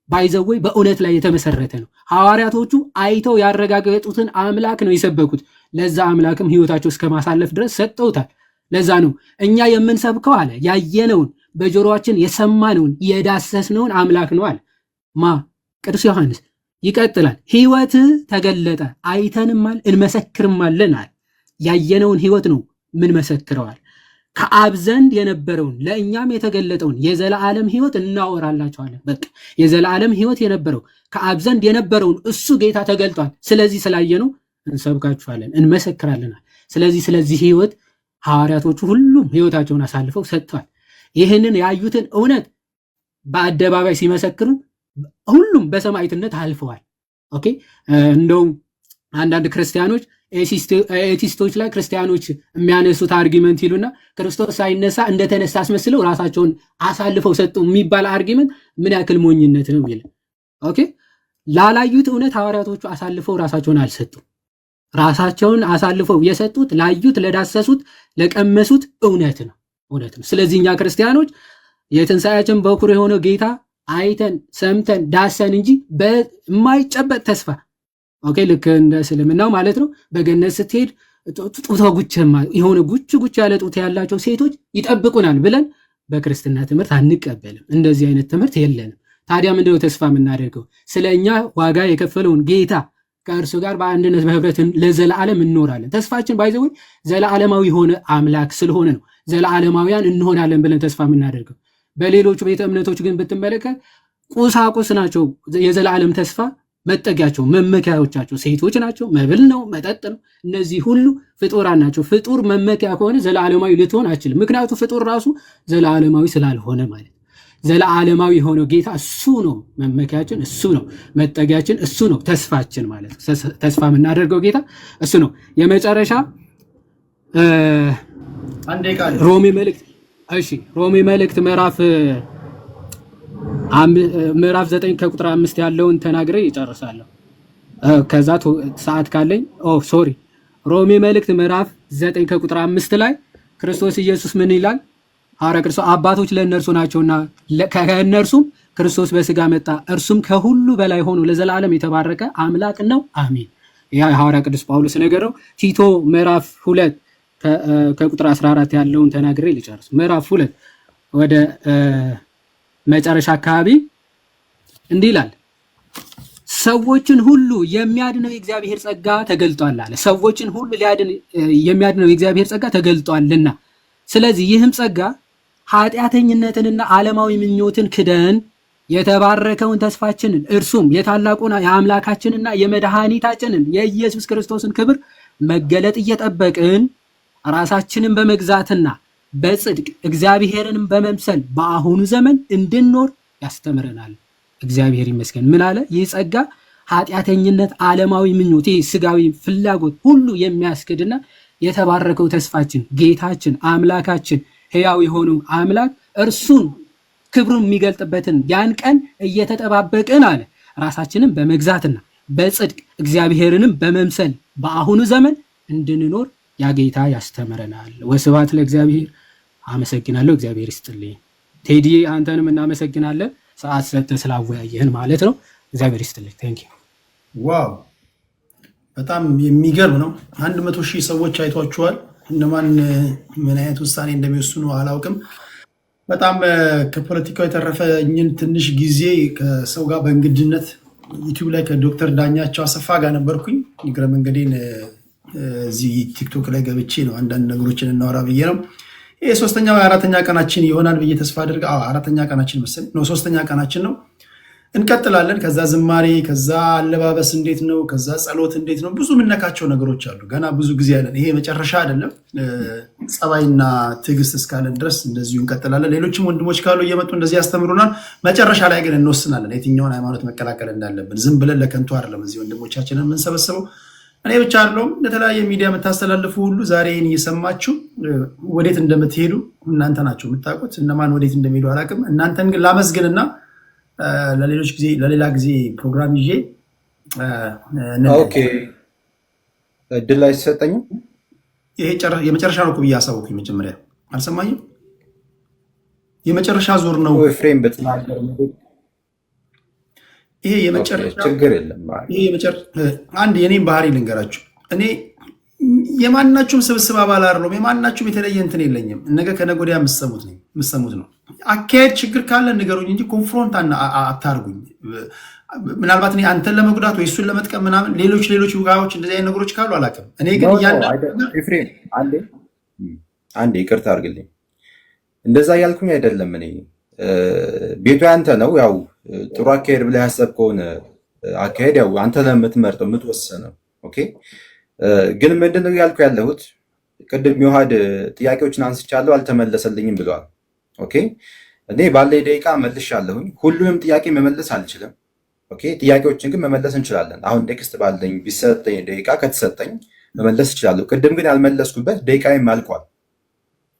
ባይዘወይ በእውነት ላይ የተመሰረተ ነው። ሐዋርያቶቹ አይተው ያረጋገጡትን አምላክ ነው የሰበኩት። ለዛ አምላክም ሕይወታቸው እስከ ማሳለፍ ድረስ ሰጠውታል። ለዛ ነው እኛ የምንሰብከው አለ ያየነውን በጆሮአችን የሰማነውን የዳሰስነውን አምላክ ነው አለ ማ ቅዱስ ዮሐንስ። ይቀጥላል። ሕይወት ተገለጠ አይተንማል እንመሰክርማለን አለ። ያየነውን ሕይወት ነው ምን መሰክረዋል። ከአብ ዘንድ የነበረውን ለእኛም የተገለጠውን የዘላለም ሕይወት እናወራላችኋለን። በቃ የዘላለም ሕይወት የነበረው ከአብ ዘንድ የነበረውን እሱ ጌታ ተገልጧል። ስለዚህ ስላየነው እንሰብካችኋለን እንመሰክራለን። ስለዚህ ሕይወት ሐዋርያቶቹ ሁሉም ሕይወታቸውን አሳልፈው ሰጥተዋል። ይህንን ያዩትን እውነት በአደባባይ ሲመሰክሩ ሁሉም በሰማዕትነት አልፈዋል። ኦኬ እንደውም አንዳንድ ክርስቲያኖች ኤቲስቶች ላይ ክርስቲያኖች የሚያነሱት አርጊመንት ይሉና ክርስቶስ ሳይነሳ እንደተነሳ አስመስለው ራሳቸውን አሳልፈው ሰጡ የሚባል አርጊመንት ምን ያክል ሞኝነት ነው ይላል። ኦኬ ላላዩት እውነት ሐዋርያቶቹ አሳልፈው ራሳቸውን አልሰጡም። ራሳቸውን አሳልፈው የሰጡት ላዩት፣ ለዳሰሱት፣ ለቀመሱት እውነት ነው። ስለዚህ እኛ ክርስቲያኖች የትንሣኤያችን በኩር የሆነው ጌታ አይተን ሰምተን ዳሰን እንጂ በማይጨበጥ ተስፋ ኦኬ ልክ እንደ እስልምናው ማለት ነው። በገነት ስትሄድ ጡቷ ጉችማ የሆነ ጉች ያለ ጡት ያላቸው ሴቶች ይጠብቁናል ብለን በክርስትና ትምህርት አንቀበልም። እንደዚህ አይነት ትምህርት የለንም። ታዲያ ምንድነው ተስፋ የምናደርገው? ስለኛ ዋጋ የከፈለውን ጌታ ከእርሱ ጋር በአንድነት በህብረት ለዘላለም እንኖራለን። ተስፋችን ባይዘው ዘላለማዊ የሆነ አምላክ ስለሆነ ነው ዘላለማውያን እንሆናለን ብለን ተስፋ የምናደርገው። በሌሎቹ ቤተ እምነቶች ግን ብትመለከት ቁሳቁስ ናቸው የዘላለም ተስፋ መጠጊያቸው፣ መመኪያዎቻቸው ሴቶች ናቸው፣ መብል ነው፣ መጠጥ ነው። እነዚህ ሁሉ ፍጡራን ናቸው። ፍጡር መመኪያ ከሆነ ዘላለማዊ ልትሆን አችልም። ምክንያቱም ፍጡር ራሱ ዘላለማዊ ስላልሆነ ማለት ነው። ዘላለማዊ የሆነው ጌታ እሱ ነው መመኪያችን፣ እሱ ነው መጠጊያችን፣ እሱ ነው ተስፋችን ማለት ነው። ተስፋ የምናደርገው ጌታ እሱ ነው። የመጨረሻ ሮሜ መልእክት ምዕራፍ 9 ከቁጥር 5 ያለውን ተናግሬ ይጨርሳለሁ። ከዛ ሰዓት ካለኝ ሮሜ መልእክት ምዕራፍ 9 ከቁጥር 5 ላይ ክርስቶስ ኢየሱስ ምን ይላል? ሐዋርያ ክርስቶስ አባቶች ለእነርሱ ናቸውና ከእነርሱም ክርስቶስ በስጋ መጣ፣ እርሱም ከሁሉ በላይ ሆኖ ለዘላለም የተባረከ አምላክ ነው፣ አሜን። ያ ሐዋርያ ቅዱስ ጳውሎስ ነገረው። ቲቶ ምዕራፍ 2 ከቁጥር 14 ያለውን ተናግሬ ልጨርስ። ምዕራፍ 2 ወደ መጨረሻ አካባቢ እንዲህ ይላል፣ ሰዎችን ሁሉ የሚያድነው የእግዚአብሔር ጸጋ ተገልጧል አለ። ሰዎችን ሁሉ የሚያድነው የእግዚአብሔር ጸጋ ተገልጧልና፣ ስለዚህ ይህም ጸጋ ኃጢአተኝነትንና ዓለማዊ ምኞትን ክደን የተባረከውን ተስፋችንን እርሱም የታላቁና የአምላካችንና የመድኃኒታችንን የኢየሱስ ክርስቶስን ክብር መገለጥ እየጠበቅን ራሳችንን በመግዛትና በጽድቅ እግዚአብሔርንም በመምሰል በአሁኑ ዘመን እንድንኖር ያስተምረናል። እግዚአብሔር ይመስገን። ምን አለ? ይህ ጸጋ ኃጢአተኝነት፣ ዓለማዊ ምኞት፣ ስጋዊ ፍላጎት ሁሉ የሚያስክድና የተባረከው ተስፋችን ጌታችን አምላካችን ሕያው የሆነው አምላክ እርሱን ክብሩን የሚገልጥበትን ያን ቀን እየተጠባበቅን አለ ራሳችንን በመግዛትና በጽድቅ እግዚአብሔርንም በመምሰል በአሁኑ ዘመን እንድንኖር ያ ጌታ ያስተምረናል። ወስብሐት ለእግዚአብሔር። አመሰግናለሁ። እግዚአብሔር ይስጥልኝ። ቴዲ አንተንም እናመሰግናለን፣ ሰዓት ሰጥተህ ስላወያየህን ማለት ነው። እግዚአብሔር ይስጥልኝ። ቴንክ ዩ። ዋው በጣም የሚገርም ነው። 100,000 ሰዎች አይቷችኋል። እነማን ምን አይነት ውሳኔ እንደሚወስኑ አላውቅም። በጣም ከፖለቲካው የተረፈኝን ትንሽ ጊዜ ከሰው ጋር በእንግድነት ዩቲዩብ ላይ ከዶክተር ዳኛቸው አሰፋ ጋር ነበርኩኝ። እግረ መንገዴን እዚህ ቲክቶክ ላይ ገብቼ ነው አንዳንድ ነገሮችን እናወራ ብዬ ነው። ይህ 3ኛ ወይ 4ኛ ቀናችን ይሆናል ብዬ ተስፋ አድርገ 4ኛ ቀናችን መሰለኝ ነው፣ 3ኛ ቀናችን ነው። እንቀጥላለን። ከዛ ዝማሬ፣ ከዛ አለባበስ እንዴት ነው፣ ከዛ ጸሎት እንዴት ነው፣ ብዙ የምነካቸው ነገሮች አሉ። ገና ብዙ ጊዜ ያለን ይሄ መጨረሻ አይደለም። ጸባይና ትዕግስት እስካለን ድረስ እንደዚሁ እንቀጥላለን። ሌሎችም ወንድሞች ካሉ እየመጡ እንደዚህ ያስተምሩናል። መጨረሻ ላይ ግን እንወስናለን የትኛውን ሃይማኖት መቀላቀል እንዳለብን። ዝም ብለን ለከንቱ አይደለም እዚህ ወንድሞቻችንን የምንሰበስበው። እኔ ብቻ አይደለሁም፣ ለተለያየ ሚዲያ የምታስተላልፉ ሁሉ ዛሬ ይህን እየሰማችሁ ወዴት እንደምትሄዱ እናንተ ናቸው የምታውቁት። እነማን ወዴት እንደሚሄዱ አላውቅም። እናንተን ግን ላመስግንና ለሌሎች ጊዜ ለሌላ ጊዜ ፕሮግራም ይዤ እድል ላይ ሲሰጠኝ ይሄ የመጨረሻ ነው ብዬ አሳወኩኝ። መጀመሪያ አልሰማኝም። የመጨረሻ ዙር ነው ፍሬም በተናገር ይሄ የመጨረሻ ችግር የለም። አንድ የኔም ባህሪ ልንገራችሁ። እኔ የማናችሁም ስብስብ አባል አይደለሁም። የማናችሁም የተለየ እንትን የለኝም። ነገ ከነገ ወዲያ የምትሰሙት ነው። አካሄድ ችግር ካለ ንገሩኝ እንጂ ኮንፍሮንት አታርጉኝ። ምናልባት እኔ አንተን ለመጉዳት ወይ እሱን ለመጥቀም ምናምን ሌሎች ውጋዎች እንደዚህ አይነት ነገሮች ካሉ አላውቅም። እኔ ግን አንዴ ይቅርታ አድርግልኝ። እንደዛ እያልኩኝ አይደለም። እኔ ቤቱ ያንተ ነው። ያው ጥሩ አካሄድ ብለህ ያሰብከውን አካሄድ ያው አንተ ለምትመርጠው የምትወሰነው። ኦኬ። ግን ምንድን ነው ያልኩ ያለሁት ቅድም የውሃድ ጥያቄዎችን አንስቻለሁ አልተመለሰልኝም ብለዋል። ኦኬ። እኔ ባለኝ ደቂቃ መልሻለሁኝ። ሁሉንም ጥያቄ መመለስ አልችልም። ኦኬ። ጥያቄዎችን ግን መመለስ እንችላለን። አሁን ቴክስት ባለኝ ቢሰጠኝ ደቂቃ ከተሰጠኝ መመለስ እችላለሁ። ቅድም ግን ያልመለስኩበት ደቂቃዬም አልቋል።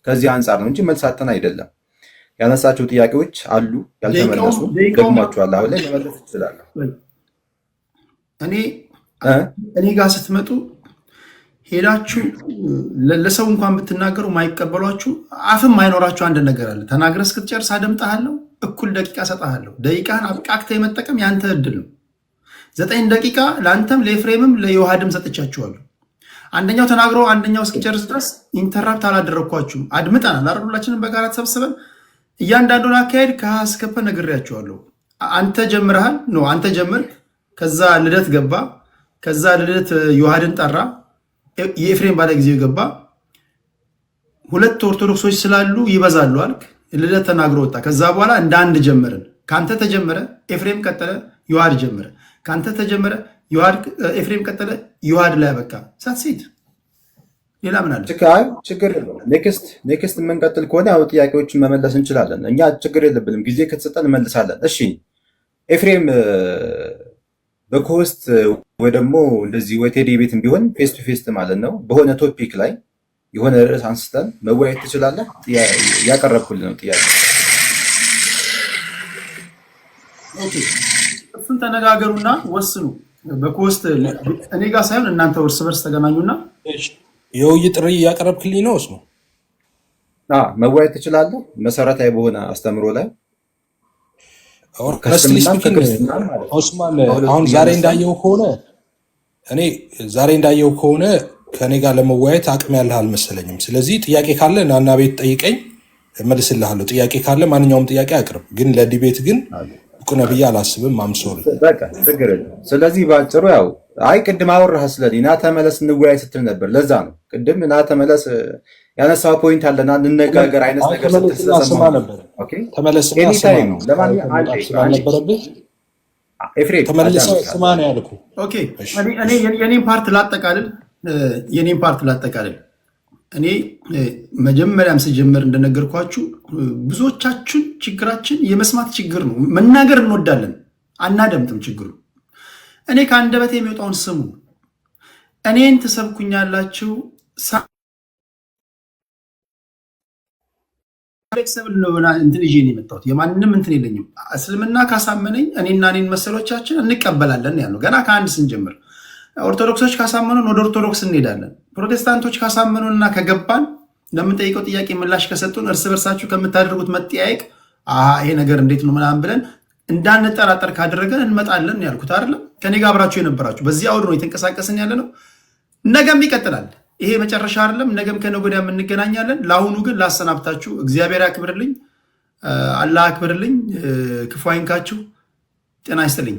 ከዚህ አንጻር ነው እንጂ መልሳተን አይደለም። ያነሳቸው ጥያቄዎች አሉ ያልተመለሱ፣ ደግሟቸዋል። አሁን ላይ መመለስ እችላለሁ። እኔ ጋር ስትመጡ ሄዳችሁ ለሰው እንኳን ብትናገሩ ማይቀበሏችሁ አፍም አይኖራችሁ አንድ ነገር አለ። ተናግረህ እስክትጨርስ አደምጥሃለሁ፣ እኩል ደቂቃ ሰጥሃለሁ። ደቂቃህን አብቃቅተህ የመጠቀም ያንተ እድል ነው። 9 ደቂቃ ለአንተም ለኤፍሬምም ለዮሐድም ሰጥቻችኋለሁ። አንደኛው ተናግሮ አንደኛው እስኪጨርስ ድረስ ኢንተራፕት አላደረግኳችሁም። አድምጠናል አይደል? ሁላችንም በጋራ ተሰብስበን እያንዳንዱን አካሄድ ከሀ እስከ ፐ ነግሬያችኋለሁ። አንተ ጀምረሃል ነው አንተ ጀምር። ከዛ ልደት ገባ። ከዛ ልደት ዮሐድን ጠራ። የኤፍሬም ባለ ጊዜው ገባ። 2 ኦርቶዶክሶች ስላሉ ይበዛሉ አልክ። ልደት ተናግሮ ወጣ። ከዛ በኋላ እንደ አንድ ጀመርን። ከአንተ ተጀመረ፣ ኤፍሬም ቀጠለ፣ ዮሐድ ጀመረ። ከአንተ ተጀመረ፣ ኤፍሬም ቀጠለ፣ ዮሐድ ላይ በቃ ሳትሴት ሌላ ምን አለ? ችግር የለውም። ኔክስት የምንቀጥል ከሆነ ያው ጥያቄዎችን መመለስ እንችላለን። እኛ ችግር የለብንም። ጊዜ ከተሰጠን እንመልሳለን። እሺ ኤፍሬም በኮስት ወይ ደግሞ እንደዚህ ወይ ቴዲ ቤትም ቢሆን ፌስ ቱ ፌስ ማለት ነው በሆነ ቶፒክ ላይ የሆነ ርዕስ አንስተን መወያየት ትችላለህ። ያቀረብኩልህ ነው ጥያቄ። ኦኬ እሱን ተነጋገሩና ወስኑ። በኮስት እኔ ጋር ሳይሆን እናንተ እርስ በርስ ተገናኙና የውይይት ጥሪ እያቀረብክልኝ ነው። እሱ መወያየት ትችላለህ መሰረታዊ በሆነ አስተምሮ ላይ ኦስማን አሁን ዛሬ እንዳየው ከሆነ ከኔ ጋር ለመወያየት አቅም ያለህ አልመሰለኝም። ስለዚህ ጥያቄ ካለ ናና ቤት ጠይቀኝ እመልስልሃለሁ። ጥያቄ ካለ ማንኛውም ጥያቄ አቅርብ። ግን ለዲቤት ግን ብቁ ነህ ብዬ አላስብም። አምሶሪ። ስለዚህ ባጭሩ ያው ቅድም አወራህ ስለኔ ና ተመለስ እንወያይ ስትል ነበር። ለዛ ነው ቅድም ና ተመለስ ያነሳው ፖይንት አለና እንነጋገር አይነት ነገር ስትሰማ ነበር። ኦኬ ተመለስና ስማ ነው ስለነበረብህ ኤፍሬም ተመለስ ስማ ነው ያልኩህ። ኦኬ እኔ የኔን ፓርት ላጠቃልል። እኔ መጀመሪያም ስጀምር እንደነገርኳችሁ ብዙዎቻችን ችግራችን የመስማት ችግር ነው። መናገር እንወዳለን፣ አናደምጥም። ችግሩ እኔ ከአንደበቴ የሚወጣውን ስሙ። እኔን ትሰብኩኛላችሁ ፍሌክሲብል ነው እንትን ይዤ ነው የመጣሁት። የማንንም እንትን የለኝም። እስልምና ካሳመነኝ እኔና እኔን መሰሎቻችን እንቀበላለን ያለው ገና ከአንድ ስንጀምር። ኦርቶዶክሶች ካሳመኑን ወደ ኦርቶዶክስ እንሄዳለን። ፕሮቴስታንቶች ካሳመኑንና ከገባን ለምንጠይቀው ጥያቄ ምላሽ ከሰጡን እርስ በርሳችሁ ከምታደርጉት መጠያየቅ ይሄ ነገር እንዴት ነው ምናምን ብለን እንዳንጠራጠር ካደረገን እንመጣለን ያልኩት አይደለም። ከኔ ጋር አብራችሁ የነበራችሁ በዚህ አውድ ነው የተንቀሳቀስን ያለ ነው። ነገም ይቀጥላል። ይሄ መጨረሻ አይደለም። ነገም ከነገ ወዲያም እንገናኛለን። ለአሁኑ ግን ላሰናብታችሁ። እግዚአብሔር ያክብርልኝ፣ አላህ ያክብርልኝ፣ ክፉ አይንካችሁ። ጤና ይስጥልኝ።